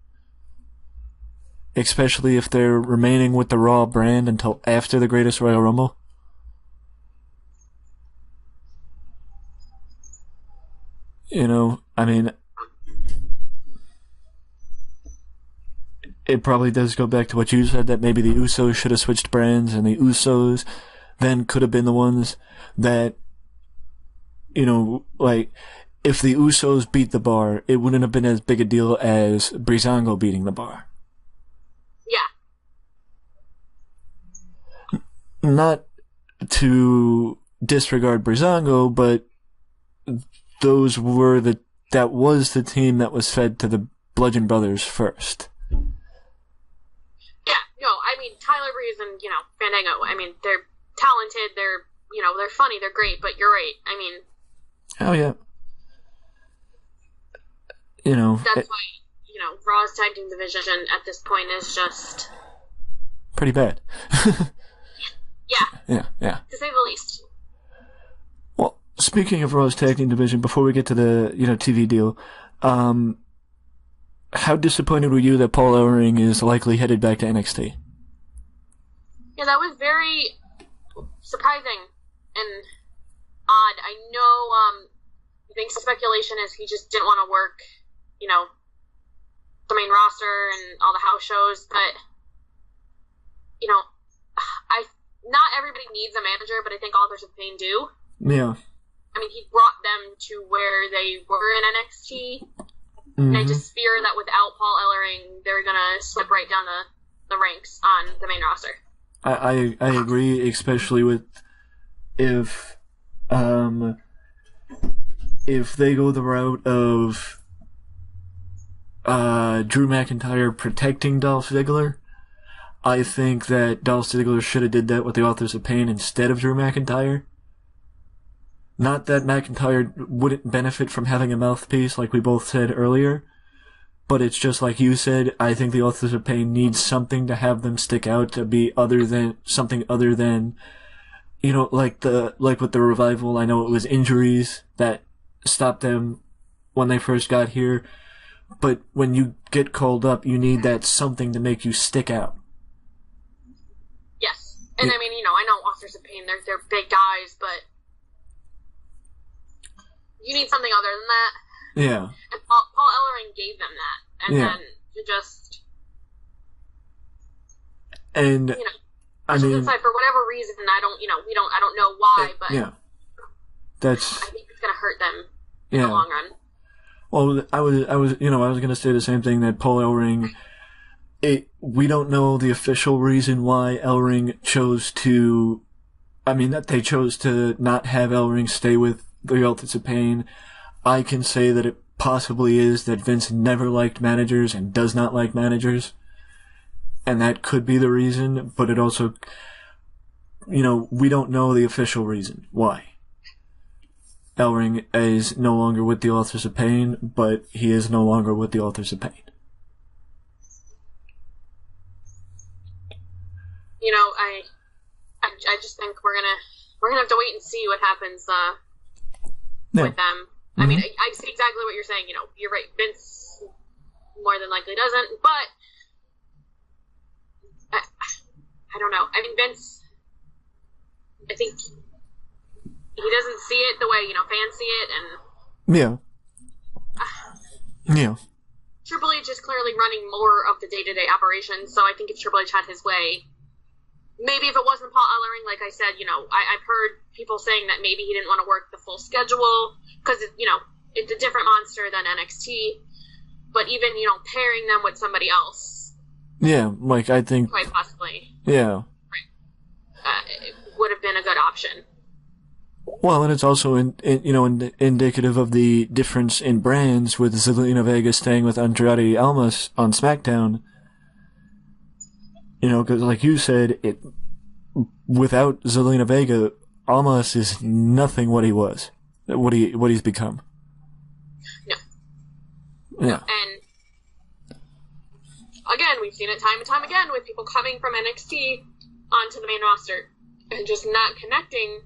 Especially if they're remaining with the Raw brand until after the Greatest Royal Rumble. It probably does go back to what you said, that maybe the Usos should have switched brands, and the Usos then could have been the ones that, if the Usos beat the Bar, it wouldn't have been as big a deal as Breezango beating the Bar. Yeah. Not to disregard Breezango, but that was the team that was fed to the Bludgeon Brothers first. Yeah, Tyler Breeze and, Fandango, they're talented, they're funny, they're great, but you're right, Oh, yeah. That's why, Raw's tag team division at this point is just... pretty bad. Yeah. Yeah. To say the least. Well, speaking of Raw's tag team division, before we get to the, TV deal, how disappointed were you that Paul Ellering is likely headed back to NXT? Yeah, that was very surprising and odd. I know, I think speculation is he just didn't want to work, the main roster and all the house shows, but, not everybody needs a manager, but I think Authors of Pain do. Yeah. I mean, he brought them to where they were in NXT, and I just fear that without Paul Ellering, they're gonna slip right down the ranks on the main roster. I agree, especially with if they go the route of Drew McIntyre protecting Dolph Ziggler. I think that Dolph Ziggler should have did that with the Authors of Pain instead of Drew McIntyre. Not that McIntyre wouldn't benefit from having a mouthpiece, like we both said earlier, but it's just like you said, I think the Authors of Pain needs something to have them stick out, to be something other than, like with the Revival, I know it was injuries that stopped them when they first got here, but when you get called up, you need that something to make you stick out. Yes. And I mean, I know Authors of Pain, they're big guys, but you need something other than that. Yeah. And Paul Ellering gave them that. And then you just... And, I mean... Inside, for whatever reason, I don't know why, but... Yeah. I think it's gonna hurt them in the long run. Well, I was gonna say the same thing, that Paul Ellering... we don't know the official reason why Ellering chose to... that they chose to not have Ellering stay with the Authors of Pain. I can say that it possibly is that Vince never liked managers and does not like managers. And that could be the reason, but it also, we don't know the official reason why Ellering is no longer with the Authors of Pain, but he is no longer with the Authors of Pain. I just think we're gonna have to wait and see what happens with them. Mm-hmm. I mean, I see exactly what you're saying. You're right. Vince more than likely doesn't, but I don't know. I mean, Vince, I think he doesn't see it the way fans see it, and yeah. Triple H is clearly running more of the day-to-day operations, so I think if Triple H had his way, maybe if it wasn't Paul Ellering, like I said, I've heard people saying that maybe he didn't want to work the full schedule because, it's a different monster than NXT. But even, pairing them with somebody else. Yeah, like I think... Quite possibly. Yeah. It would have been a good option. Well, and it's also, indicative of the difference in brands with Zelina Vega staying with Andrade Almas on SmackDown. Because like you said, without Zelina Vega, Almas is nothing what he was, what he's become. No. Yeah. And again, we've seen it time and time again with people coming from NXT onto the main roster and just not connecting.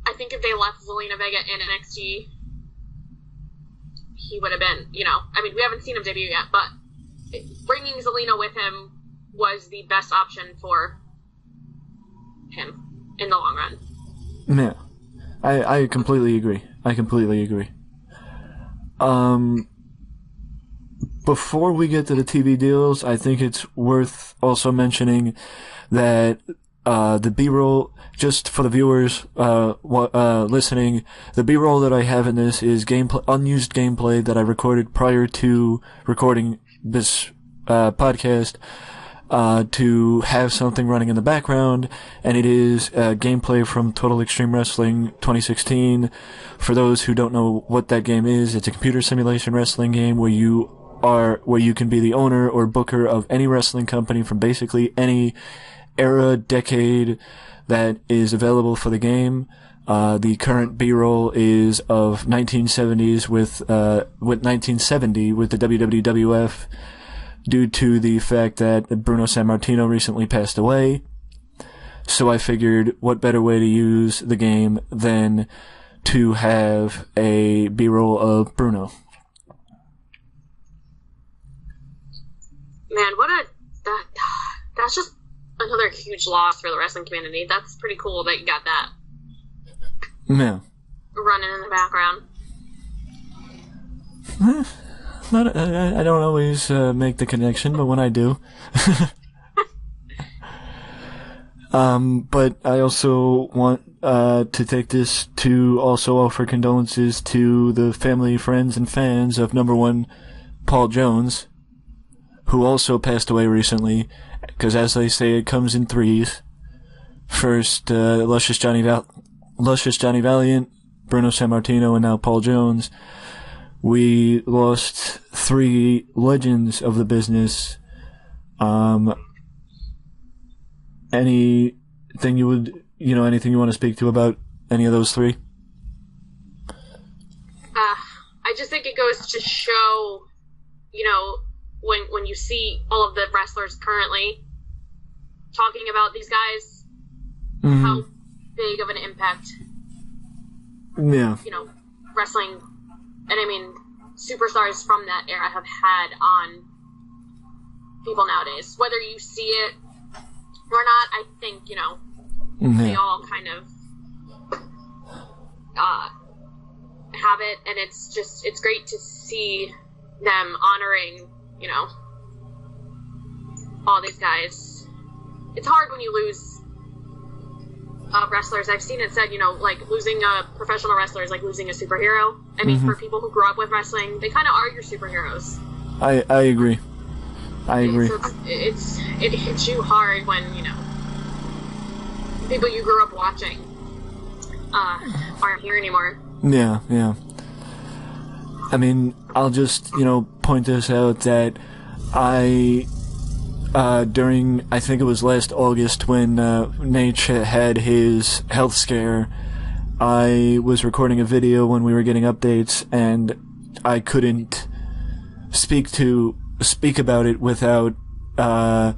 I think if they left Zelina Vega in NXT, he would have been, we haven't seen him debut yet, but bringing Zelina with him was the best option for him in the long run. Yeah. I completely agree. Before we get to the TV deals, I think it's worth also mentioning that the B-roll, just for the viewers listening, the B-roll that I have in this is unused gameplay that I recorded prior to recording this podcast, to have something running in the background, and it is gameplay from Total Extreme Wrestling 2016. For those who don't know what that game is, it's a computer simulation wrestling game where you can be the owner or booker of any wrestling company from basically any era, decade that is available for the game. The current B-roll is of 1970s with 1970 with the WWF, due to the fact that Bruno Sammartino recently passed away. So I figured, what better way to use the game than to have a B-roll of Bruno. Man, that's just another huge loss for the wrestling community. That's pretty cool that you got that. Yeah. Running in the background. I don't always make the connection, but when I do. But I also want to take this to also offer condolences to the family, friends, and fans of number one Paul Jones, who also passed away recently, because as they say, it comes in threes. First, Luscious Johnny Valiant, Bruno Sammartino, and now Paul Jones. We lost three legends of the business. Anything you want to speak to about any of those three? I just think it goes to show, when you see all of the wrestlers currently talking about these guys, how big of an impact, wrestling, and I mean, superstars from that era have had on people nowadays. Whether you see it or not, I think, they all kind of have it, and it's great to see them honoring, all these guys. It's hard when you lose wrestlers. I've seen it said, like losing a professional wrestler is like losing a superhero. I mean, for people who grew up with wrestling, they kind of are your superheroes. I agree. So it hits you hard when, people you grew up watching aren't here anymore. Yeah. I mean, I'll just, point this out that during, I think it was last August when Nate had his health scare, I was recording a video when we were getting updates, and I couldn't speak about it without I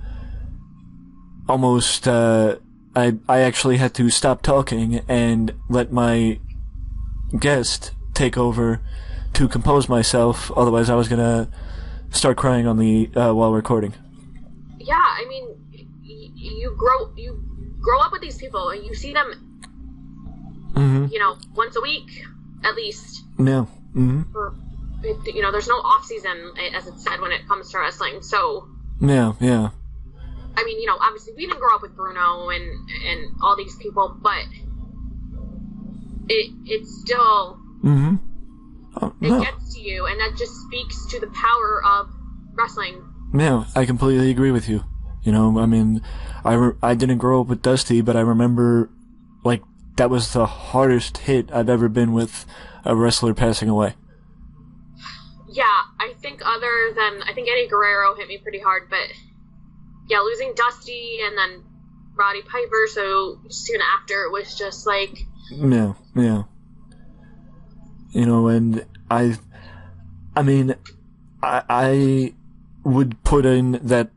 actually had to stop talking and let my guest take over to compose myself, otherwise I was gonna start crying on the while recording. Yeah, I mean, you grow up with these people, and you see them, once a week at least. No. There's no off season, as it's said, when it comes to wrestling. So. Yeah. I mean, obviously we didn't grow up with Bruno and all these people, but it's still. It gets to you, and that just speaks to the power of wrestling. Yeah, I completely agree with you. I mean, I didn't grow up with Dusty, but I remember, that was the hardest hit I've ever been with a wrestler passing away. Yeah, I think Eddie Guerrero hit me pretty hard, but yeah, losing Dusty and then Roddy Piper so soon after, it was just like... Yeah. And I would put in that,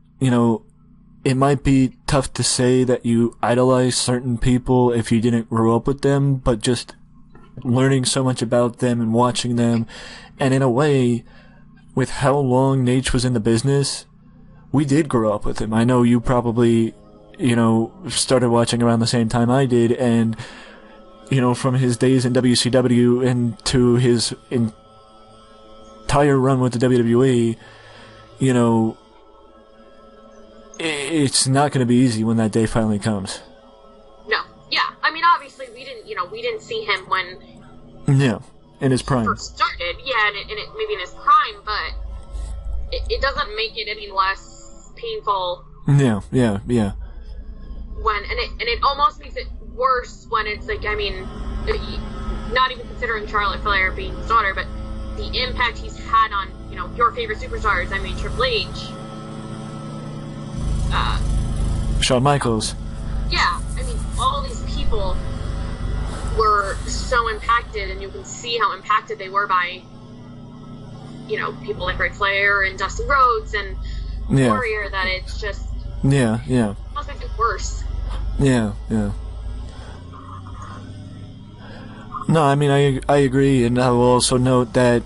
it might be tough to say that you idolize certain people if you didn't grow up with them, but just learning so much about them and watching them, and in a way, with how long Nate was in the business, we did grow up with him. I know you probably, started watching around the same time I did, and, from his days in WCW and to his entire run with the WWE, it's not going to be easy when that day finally comes. No. Yeah. I mean, obviously, we didn't see him when... Yeah. In his prime. First started. Yeah, and it maybe in his prime, but it doesn't make it any less painful. Yeah. When, and it almost makes it worse when it's like, I mean, not even considering Charlotte Flair being his daughter, but the impact he's had on, your favorite superstars. I mean, Triple H. Shawn Michaels. Yeah, I mean, all these people were so impacted, and you can see how impacted they were by, people like Ric Flair and Dusty Rhodes and Warrior, that it's just... Yeah. It almost makes it worse. Yeah. No, I mean, I agree, and I will also note that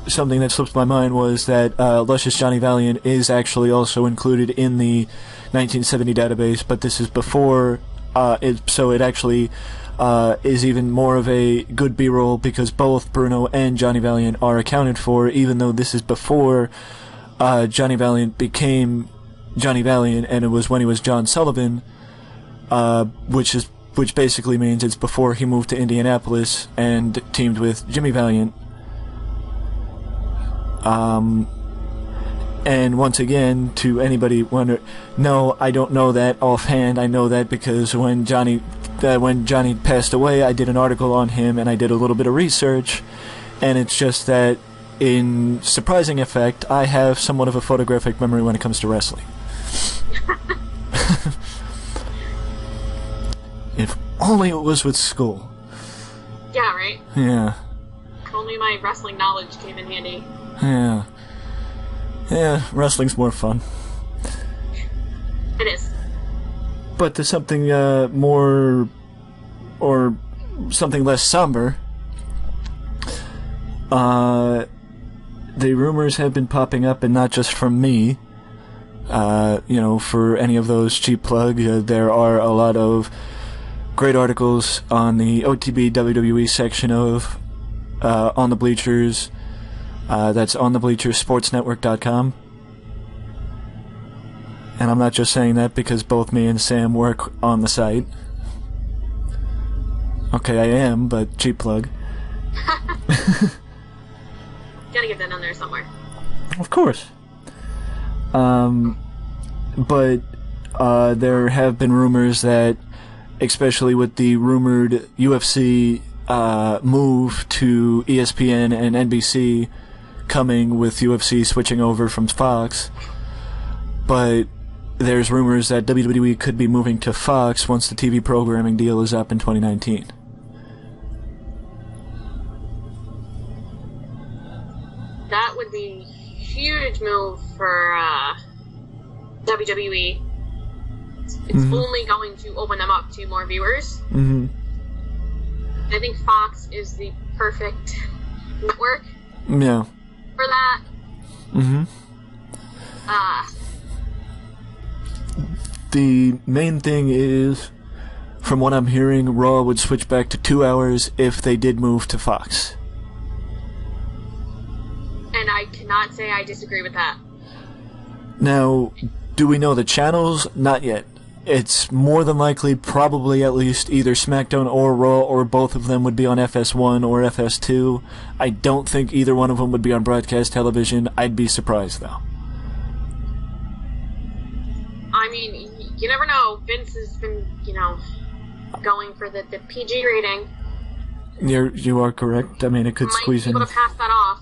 something that slipped my mind was that Luscious Johnny Valiant is actually also included in the 1970 database, but this is before so it actually is even more of a good B-roll because both Bruno and Johnny Valiant are accounted for, even though this is before Johnny Valiant became Johnny Valiant, and it was when he was John Sullivan. which basically means it's before he moved to Indianapolis and teamed with Jimmy Valiant. And once again, to anybody wonder, no, I don't know that offhand. I know that because when Johnny passed away, I did an article on him and I did a little bit of research, and it's just that, in surprising effect, I have somewhat of a photographic memory when it comes to wrestling. If only it was with school. Yeah, right? Yeah. If only my wrestling knowledge came in handy. Yeah. Yeah, wrestling's more fun. It is. But to something more, or something less somber, the rumors have been popping up, and not just from me. For any of those cheap plugs, there are a lot of great articles on the OTB WWE section of On the Bleachers. That's on the BleachersSportsNetwork.com. And I'm not just saying that because both me and Sam work on the site. Okay, I am, but cheap plug. Gotta get that in there somewhere. Of course. But there have been rumors that, especially with the rumored UFC move to ESPN and NBC coming with UFC switching over from Fox, but there's rumors that WWE could be moving to Fox once the TV programming deal is up in 2019. That would be a huge move for WWE. It's only going to open them up to more viewers. Mm-hmm. I think Fox is the perfect network Yeah. for that. Mm-hmm. The main thing is, from what I'm hearing, Raw would switch back to 2 hours if they did move to Fox. And I cannot say I disagree with that. Now, do we know the channels? Not yet. It's more than likely, probably at least, either SmackDown or Raw, or both of them would be on FS1 or FS2. I don't think either one of them would be on broadcast television. I'd be surprised, though. I mean, you never know. Vince has been, going for the PG rating. You are correct. I mean, it could squeeze in. Might be able to pass that off.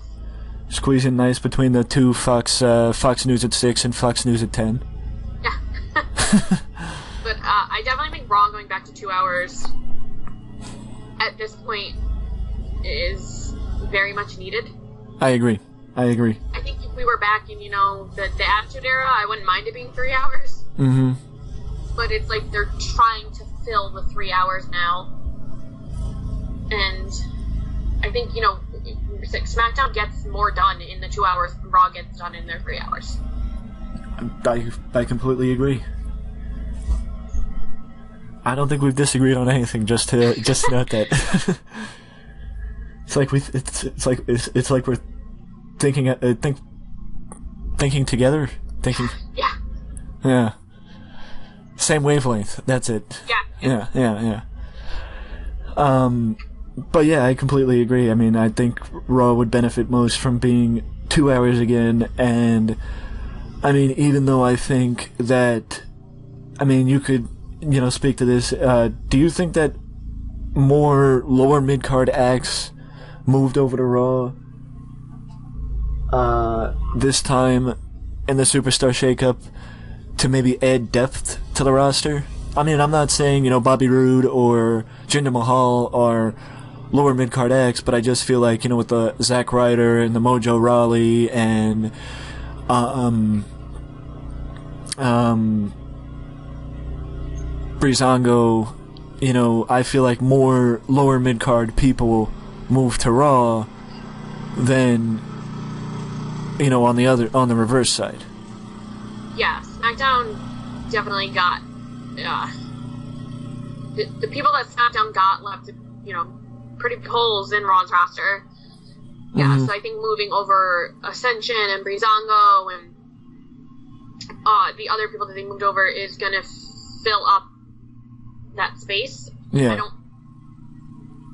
Squeeze in nice between the two Fox News at 6 and Fox News at 10. Yeah. But I definitely think Raw going back to 2 hours at this point is very much needed. I agree. I think if we were back in, the Attitude Era, I wouldn't mind it being 3 hours. Mm-hmm. But it's like they're trying to fill the 3 hours now. And I think, SmackDown gets more done in the 2 hours than Raw gets done in their 3 hours. I completely agree. I don't think we've disagreed on anything. Just to note that. It's like we're thinking together. Yeah. Yeah. Same wavelength. That's it. Yeah. But yeah, I completely agree. I mean, I think Raw would benefit most from being 2 hours again, and I mean, even though I think that, you could, speak to this, do you think that more lower mid-card acts moved over to Raw this time in the Superstar Shakeup to maybe add depth to the roster? I mean, I'm not saying, Bobby Roode or Jinder Mahal are lower mid-card acts, but I just feel like, with the Zack Ryder and the Mojo Rawley and Breezango, I feel like more lower mid-card people move to Raw than, on the reverse side. Yeah, SmackDown definitely got the people that SmackDown got left, pretty big holes in Raw's roster. Yeah, Mm-hmm. so I think moving over Ascension and Breezango and the other people that they moved over is going to fill up that space. Yeah.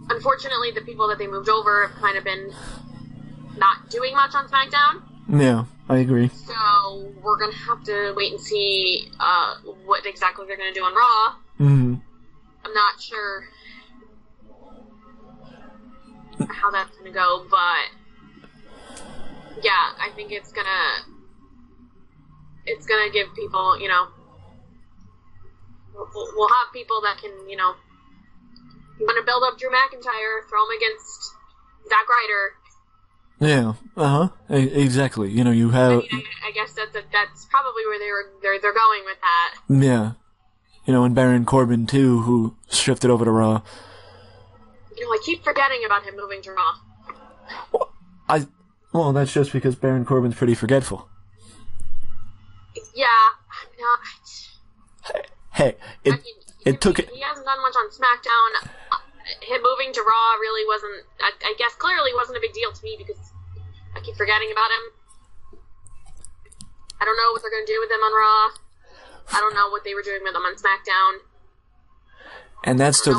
Unfortunately, the people that they moved over have kind of been not doing much on SmackDown. Yeah, I agree. So we're going to have to wait and see what exactly they're going to do on Raw. Mm-hmm. I'm not sure how that's going to go, but yeah, I think it's going to give people, we'll have people that can, you want to build up Drew McIntyre, throw him against Zack Ryder. Yeah, exactly. You have. I guess that's probably where they're going with that. Yeah, and Baron Corbin too, who shifted over to Raw. I keep forgetting about him moving to Raw. Well, that's just because Baron Corbin's pretty forgetful. Yeah, Hey, it took it. He hasn't done much on SmackDown. Him moving to Raw really wasn't. I guess clearly wasn't a big deal to me because I keep forgetting about him. I don't know what they're going to do with him on Raw. I don't know what they were doing with him on SmackDown. And that's the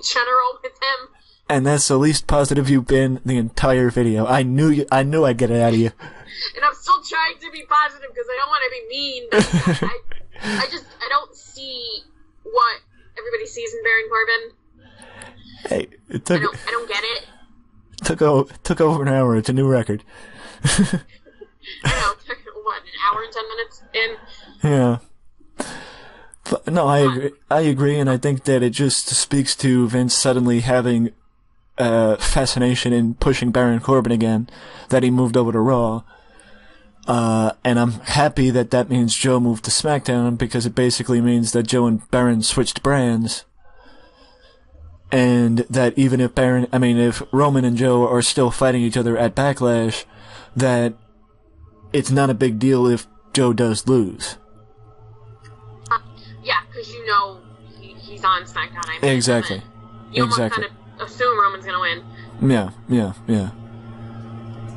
general with him. And that's the least positive you've been the entire video. I knew I'd get it out of you. And I'm still trying to be positive because I don't want to be mean. But I don't see what everybody sees in Baron Corbin. Hey, I don't get it. Took over an hour. It's a new record. I know. What, an hour and 10 minutes in? Yeah. But, no, I agree, and I think that it just speaks to Vince suddenly having fascination in pushing Baron Corbin again, that he moved over to Raw. And I'm happy that means Joe moved to SmackDown, because it basically means that Joe and Baron switched brands. And that even if if Roman and Joe are still fighting each other at Backlash, that it's not a big deal if Joe does lose. Yeah, because he's on SmackDown. Exactly. You almost kind of assume Roman's going to win. Yeah.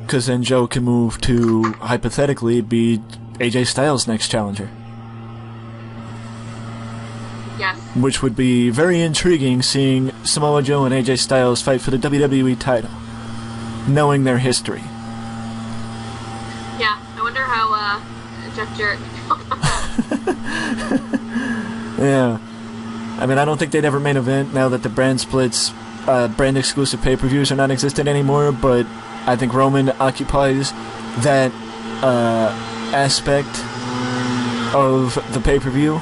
Because then Joe can move to, hypothetically, be AJ Styles' next challenger. Yes. Which would be very intriguing, seeing Samoa Joe and AJ Styles fight for the WWE title, knowing their history. Yeah, I wonder how Jeff Jarrett felt about that. Yeah. I don't think they'd ever main event now that the brand splits, brand exclusive pay-per-views are not existent anymore, but I think Roman occupies that aspect of the pay-per-view.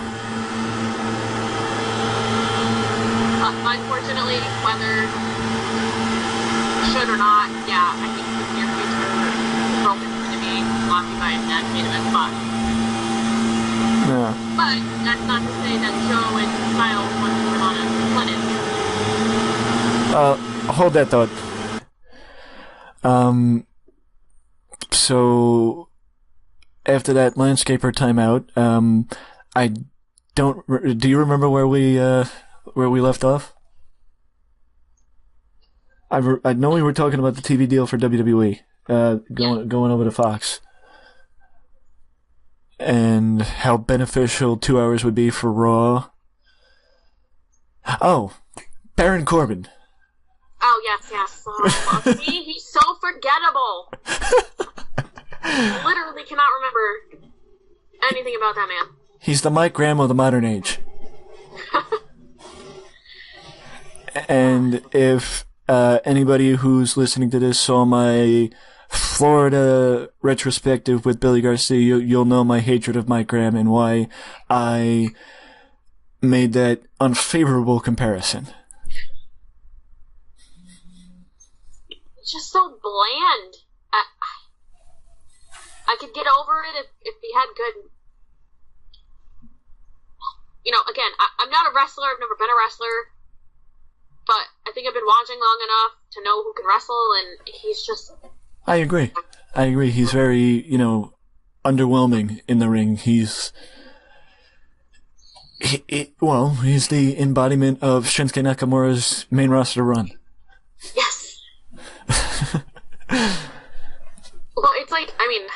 Unfortunately, whether should or not, yeah, I think the near future Roman's going to be occupied that main event spot. Yeah. But that's not to say that Joe and Styles want to put on a clinic. Hold that thought. So after that landscaper timeout, do you remember where we left off? I know we were talking about the TV deal for WWE, going over to Fox, and how beneficial 2 hours would be for Raw. Oh, Baron Corbin. Oh, yes. Oh, see, he's so forgettable. Literally cannot remember anything about that man. He's the Mike Graham of the modern age. And if anybody who's listening to this saw my Florida retrospective with Billy Garcia, you'll know my hatred of Mike Graham and why I made that unfavorable comparison. It's just so bland. I could get over it if he had good... Again, I'm not a wrestler. I've never been a wrestler. But I think I've been watching long enough to know who can wrestle, and he's just... I agree. He's very, underwhelming in the ring. He's the embodiment of Shinsuke Nakamura's main roster run. Yes. Well, it's like, I'm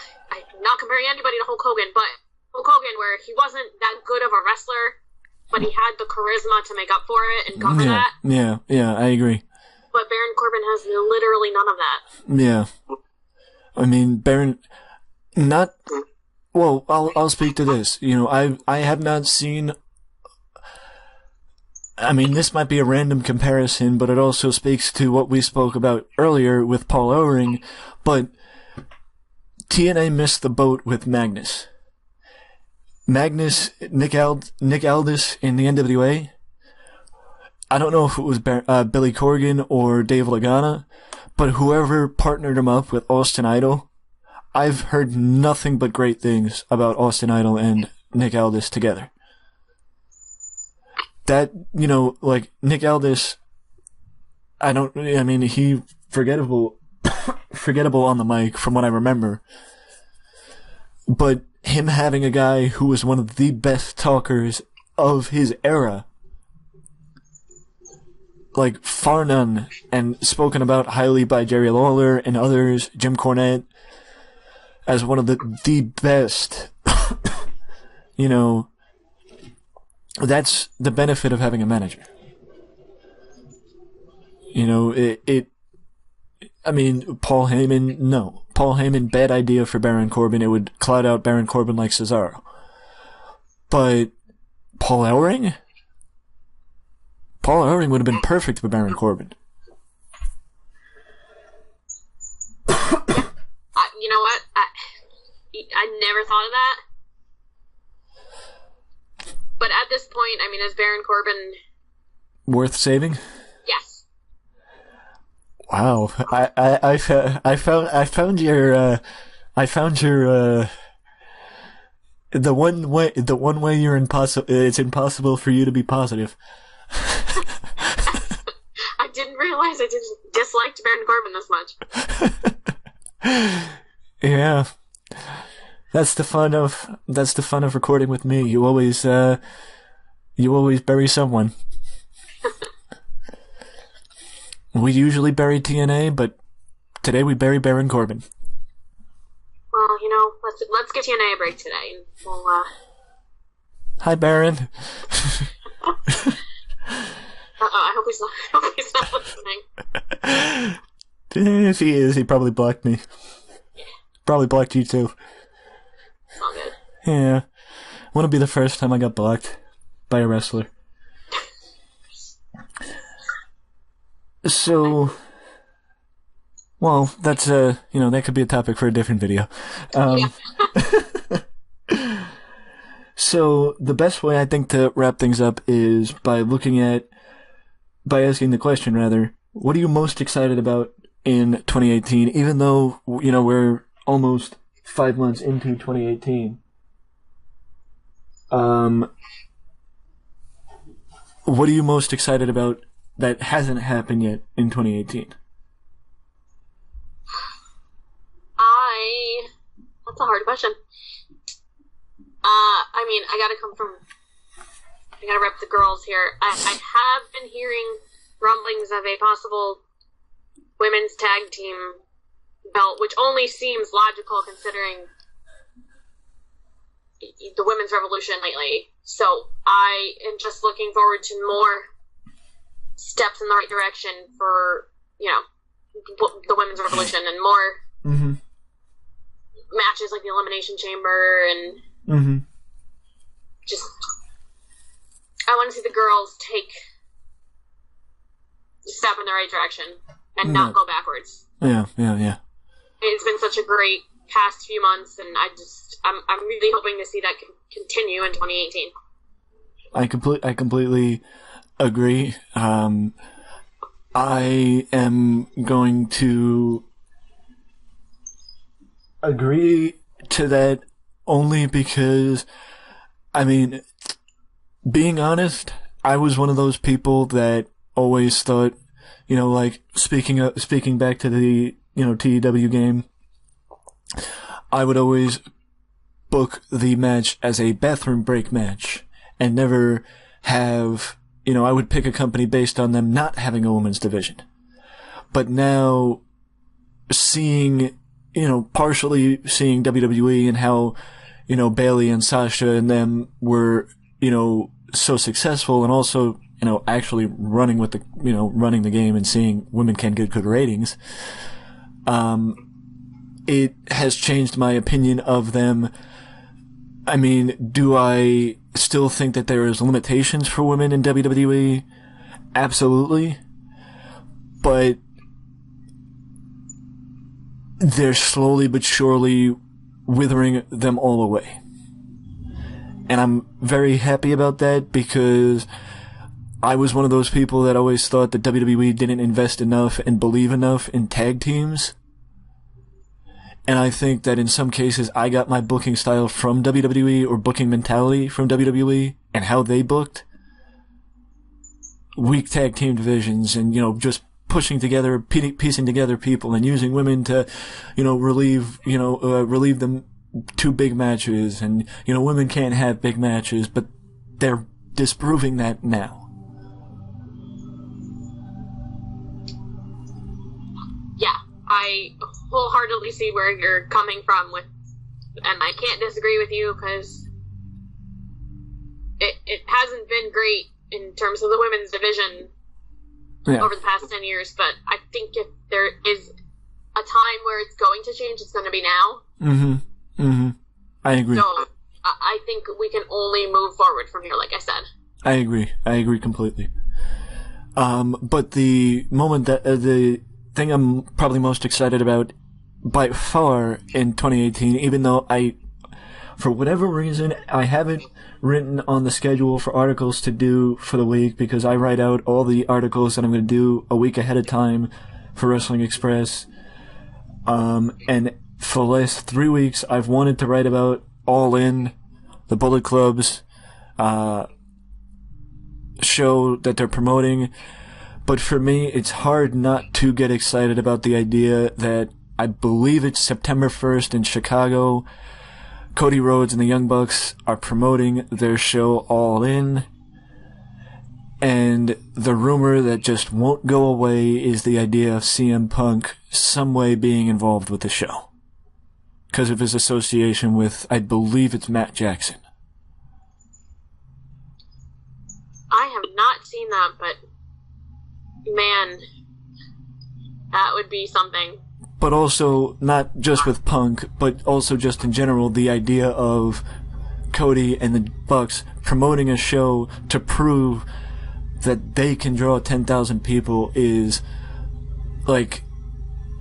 not comparing anybody to Hulk Hogan, but Hulk Hogan, where he wasn't that good of a wrestler, but he had the charisma to make up for it and cover that. Yeah, I agree. But Baron Corbin has literally none of that. Yeah. I mean, Baron, well, I'll speak to this. You know, I have not seen, I mean, this might be a random comparison, but it also speaks to what we spoke about earlier with Paul Ellering, but TNA missed the boat with Magnus. Nick Aldis in the NWA, I don't know if it was Billy Corgan or Dave Lagana, but whoever partnered him up with Austin Idol, I've heard nothing but great things about Austin Idol and Nick Aldis together. That, you know, like, Nick Aldis, he forgettable on the mic from what I remember. But him having a guy who was one of the best talkers of his era, like, far none, and spoken about highly by Jerry Lawler and others, Jim Cornette, as one of the best, you know, that's the benefit of having a manager. You know, Paul Heyman, bad idea for Baron Corbin. It would cloud out Baron Corbin like Cesaro. But Paul Ellering would have been perfect for Baron Corbin. You know what? I never thought of that. But at this point, I mean, is Baron Corbin worth saving? Yes. Wow, I found your the one way you're impossible. It's impossible for you to be positive. I didn't realize I disliked Baron Corbin this much. Yeah. That's the fun of recording with me. You always bury someone. We usually bury TNA, but today we bury Baron Corbin. Well, you know, let's give TNA a break today, and we'll. Hi, Baron. I hope he's not listening. If he is, he probably blocked me. Yeah. Probably blocked you too. It's all good. Yeah. Wouldn't be the first time I got blocked by a wrestler. So, well, that's that could be a topic for a different video. So the best way I think to wrap things up is by asking the question rather, what are you most excited about in 2018? Even though, you know, we're almost 5 months into 2018. What are you most excited about that hasn't happened yet in 2018? That's a hard question. I gotta rep the girls here. I have been hearing rumblings of a possible women's tag team belt, which only seems logical considering the women's revolution lately. So I am just looking forward to more steps in the right direction for, you know, the women's revolution and more matches like the Elimination Chamber and just I want to see the girls take a step in the right direction and not go backwards. Yeah. It's been such a great past few months, and I'm really hoping to see that continue in 2018. I completely agree. I am going to agree to that only because, I mean, being honest, I was one of those people that always thought, you know, like speaking back to the, you know, TEW game, I would always book the match as a bathroom break match and never have, you know, I would pick a company based on them not having a women's division. But now seeing, you know, partially seeing WWE and how, you know, Bayley and Sasha and them were, you know, so successful, and also, actually running the game and seeing women can get good ratings, it has changed my opinion of them. I mean, do I still think that there is limitations for women in WWE? Absolutely. But they're slowly but surely withering them all away. And I'm very happy about that, because I was one of those people that always thought that WWE didn't invest enough and believe enough in tag teams. And I think that in some cases I got my booking style from WWE, or booking mentality from WWE, and how they booked weak tag team divisions, and, just pushing together, piecing together people, and using women to, relieve them to big matches. And, women can't have big matches, but they're disproving that now. Yeah, I wholeheartedly see where you're coming from with, and I can't disagree with you, because it hasn't been great in terms of the women's division over the past 10 years, but I think if there is a time where it's going to change, it's going to be now. I agree. So I think we can only move forward from here, like I said. I agree completely. But the moment that, the thing I'm probably most excited about by far in 2018, even though for whatever reason, I haven't written on the schedule for articles to do for the week, because I write out all the articles that I'm going to do a week ahead of time for Wrestling Express. And for the last 3 weeks, I've wanted to write about All In, the Bullet Club's show that they're promoting. But for me, it's hard not to get excited about the idea that I believe it's September 1st in Chicago. Cody Rhodes and the Young Bucks are promoting their show All In. And the rumor that just won't go away is the idea of CM Punk some way being involved with the show, because of his association with, I believe it's Matt Jackson. I have not seen that, but man, that would be something. But also, not just with Punk, but also just in general, the idea of Cody and the Bucks promoting a show to prove that they can draw 10,000 people is, like,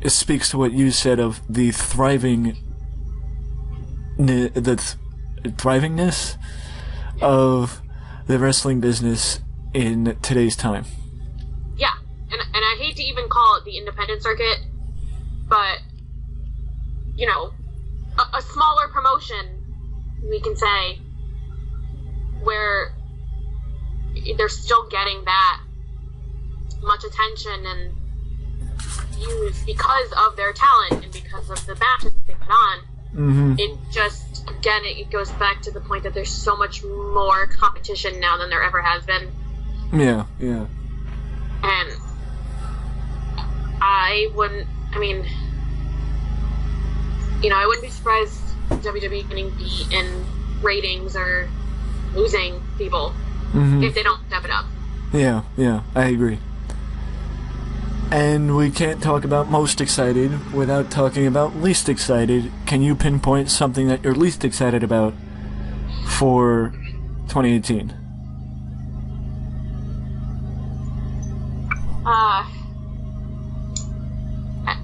it speaks to what you said of the thrivingness of the wrestling business in today's time. Yeah, and I hate to even call it the independent circuit, but, a smaller promotion, we can say, where they're still getting that much attention and views because of their talent and because of the matches they put on. Mm-hmm. It just, again, it goes back to the point that there's so much more competition now than there ever has been. Yeah. And I wouldn't be surprised WWE getting beat in ratings or losing people if they don't step it up. Yeah, I agree. And we can't talk about most excited without talking about least excited. Can you pinpoint something that you're least excited about for 2018?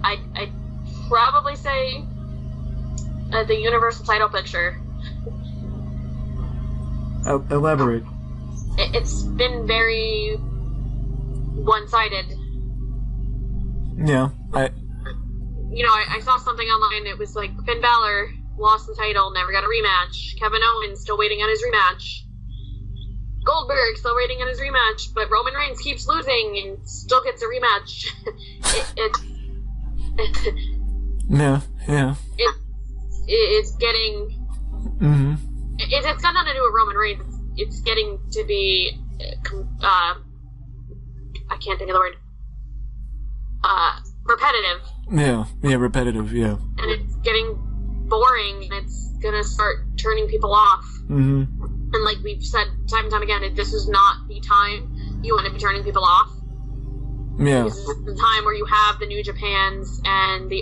I'd probably say the Universal title picture. Elaborate. It's been very one-sided. Yeah, I saw something online. It was like Finn Balor lost the title, never got a rematch. Kevin Owens still waiting on his rematch. Goldberg still waiting on his rematch, but Roman Reigns keeps losing and still gets a rematch. Yeah. It's getting. Mm-hmm. It's got nothing to do with Roman Reigns. It's getting to be. I can't think of the word. Repetitive. Yeah, repetitive, yeah. And it's getting boring, and it's gonna start turning people off. Mm-hmm. And like we've said time and time again, this is not the time you want to be turning people off. Yeah. This is the time where you have the New Japans and the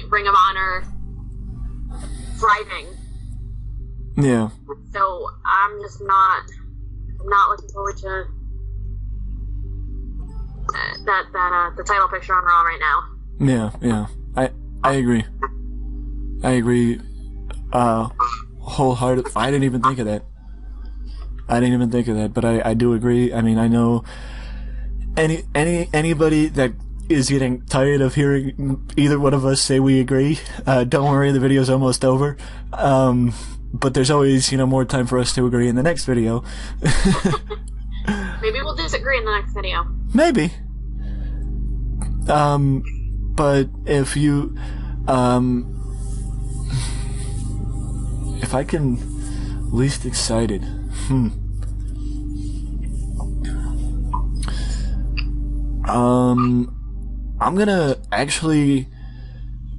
Ring of Honor thriving. Yeah. So I'm just not looking forward to the title picture on Raw right now. Yeah. I agree. Wholeheartedly. I didn't even think of that. But I do agree. I mean, I know anybody that is getting tired of hearing either one of us say we agree, don't worry, the video's almost over. But there's always, more time for us to agree in the next video. Maybe we'll disagree in the next video. Maybe. But if you, if I can least excited, I'm gonna actually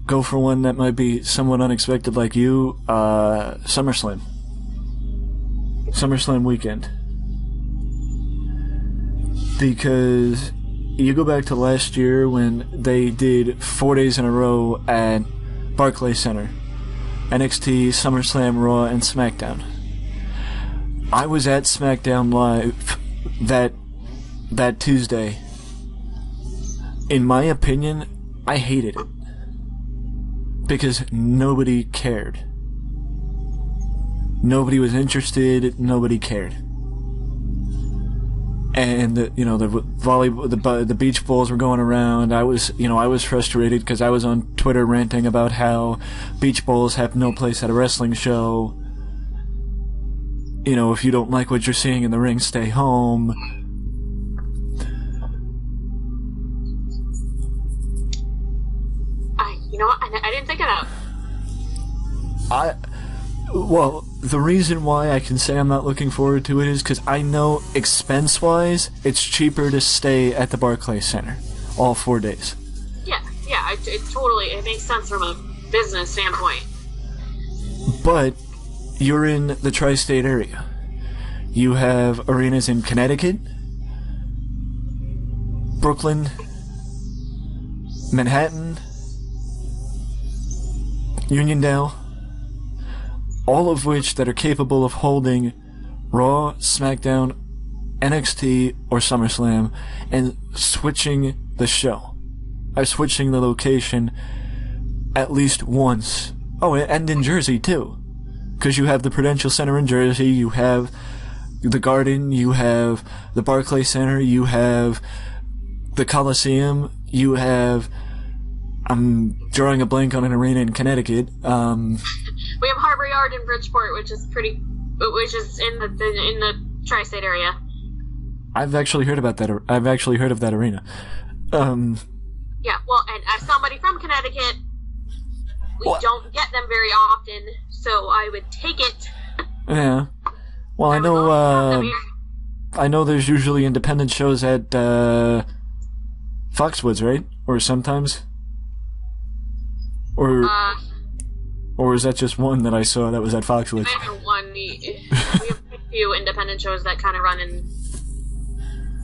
go for one that might be somewhat unexpected like you, SummerSlam weekend. Because you go back to last year when they did 4 days in a row at Barclays Center. NXT, SummerSlam, Raw, and SmackDown. I was at SmackDown Live that Tuesday. In my opinion, I hated it. Because nobody cared. Nobody was interested, nobody cared. And the beach balls were going around. I was frustrated because I was on Twitter ranting about how beach balls have no place at a wrestling show. If you don't like what you're seeing in the ring, stay home. I didn't think of that. Well, the reason why I can say I'm not looking forward to it is because I know expense-wise, it's cheaper to stay at the Barclays Center all 4 days. Yeah, it makes sense from a business standpoint. But you're in the tri-state area. You have arenas in Connecticut, Brooklyn, Manhattan, Uniondale, all of which that are capable of holding Raw, SmackDown, NXT, or SummerSlam, and switching the show. Switching the location at least once. Oh, and in Jersey, too. Because you have the Prudential Center in Jersey, you have the Garden, you have the Barclays Center, you have the Coliseum, you have... I'm drawing a blank on an arena in Connecticut. We have Harbor Yard in Bridgeport, which is in the tri-state area. I've actually heard about that. I've actually heard of that arena. Yeah, well, and as somebody from Connecticut, we don't get them very often, so I would take it. Yeah. Well, I know there's usually independent shows at Foxwoods, right? Or sometimes. Or is that just one that I saw that was at Foxwoods? I have one. We have a few independent shows that kind of run in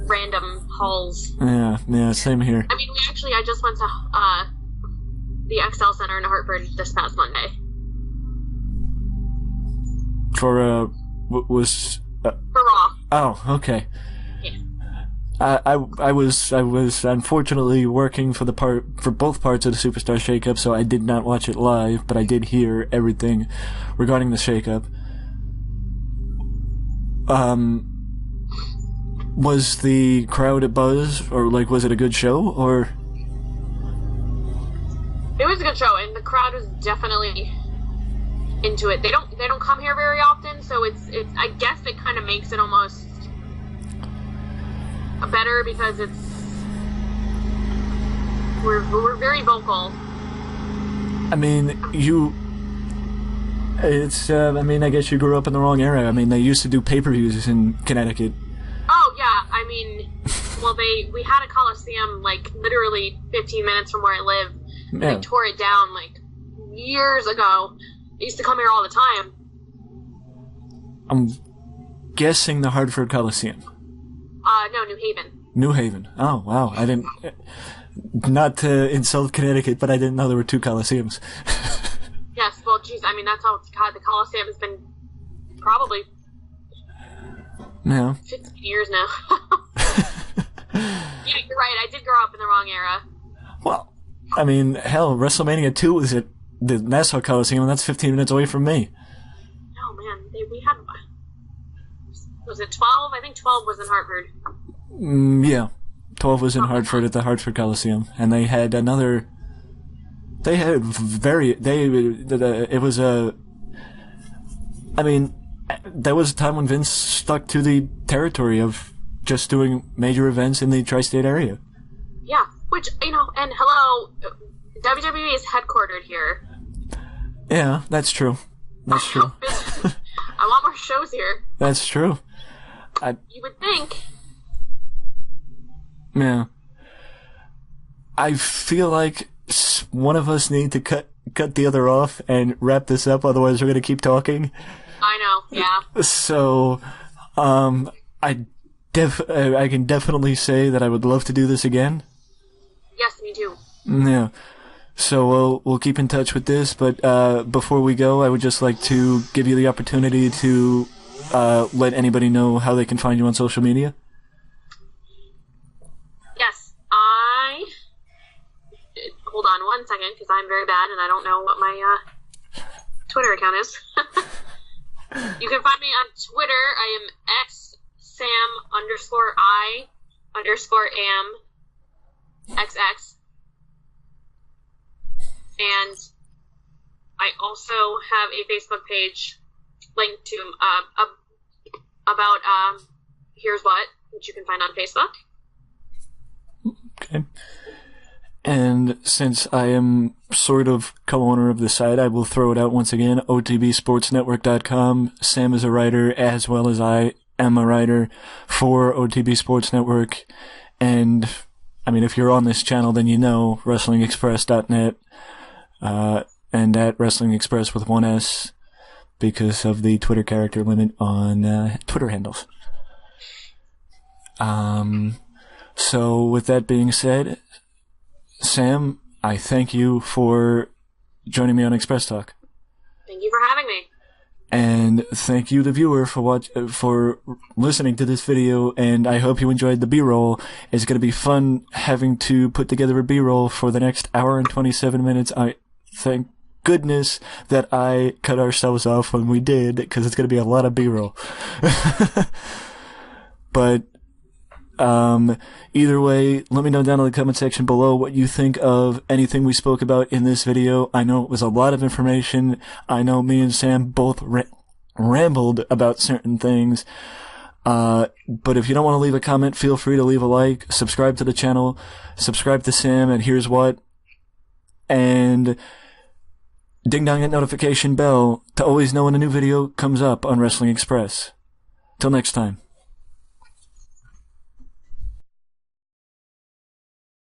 random halls. Yeah, same here. I mean, I just went to the XL Center in Hartford this past Monday. For Raw. Oh, okay. Yeah. I was unfortunately working for both parts of the Superstar Shakeup, so I did not watch it live, but I did hear everything regarding the shakeup. Was the crowd a buzz, or was it a good show, or? It was a good show, and the crowd was definitely into it. They don't come here very often, so it's I guess it kind of makes it almost better because we're very vocal. I mean, I guess you grew up in the wrong era. I mean, they used to do pay-per-views in Connecticut. Oh yeah, I mean, well we had a Coliseum literally 15 minutes from where I live. Yeah. They tore it down years ago. They used to come here all the time. guessing the Hartford Coliseum. No, New Haven. New Haven. Oh, wow. I didn't... Not to insult Connecticut, but I didn't know there were two Coliseums. Yes, well, geez, I mean, that's how the Coliseum has been probably 15 years now. Yeah, you're right. I did grow up in the wrong era. Well, I mean, hell, WrestleMania 2 was at the Nassau Coliseum, and that's 15 minutes away from me. Oh, man. We had... Was it 12? I think 12 was in Hartford. Yeah. 12 was in Hartford at the Hartford Coliseum, and they had another... They had it was a... I mean, that was a time when Vince stuck to the territory of just doing major events in the tri-state area. Yeah, which, and hello, WWE is headquartered here. Yeah, that's true. That's true. I want more shows here. That's true. You would think. Yeah. I feel like one of us need to cut the other off and wrap this up, otherwise we're going to keep talking. I know, yeah. So, I can definitely say that I would love to do this again. Yes, me too. Yeah. So we'll keep in touch with this, but before we go, I would just like to give you the opportunity to let anybody know how they can find you on social media. Yes, hold on one second, because I'm very bad and I don't know what my Twitter account is. You can find me on Twitter. I am xsam_I_am_XX. And I also have a Facebook page linked to about Here's What, which you can find on Facebook. Okay. And since I am sort of co-owner of the site, I will throw it out once again, otbsportsnetwork.com. Sam is a writer, as well as I am a writer for OTB Sports Network. And, I mean, if you're on this channel, then you know WrestlingExpress.net, and at Wrestling Express with one S, because of the Twitter character limit on Twitter handles. So with that being said, Sam, I thank you for joining me on Express Talk. Thank you for having me. And thank you, the viewer, for listening to this video, and I hope you enjoyed the B-roll. It's going to be fun having to put together a B-roll for the next hour and 27 minutes. I thank goodness that I cut ourselves off when we did, because it's going to be a lot of B-roll. But either way, let me know down in the comment section below what you think of anything we spoke about in this video. I know it was a lot of information. I know me and Sam both rambled about certain things. But if you don't want to leave a comment, feel free to leave a like, subscribe to the channel, subscribe to Sam, and here's what. And ding dong that notification bell to always know when a new video comes up on Wrestling Express. Till next time.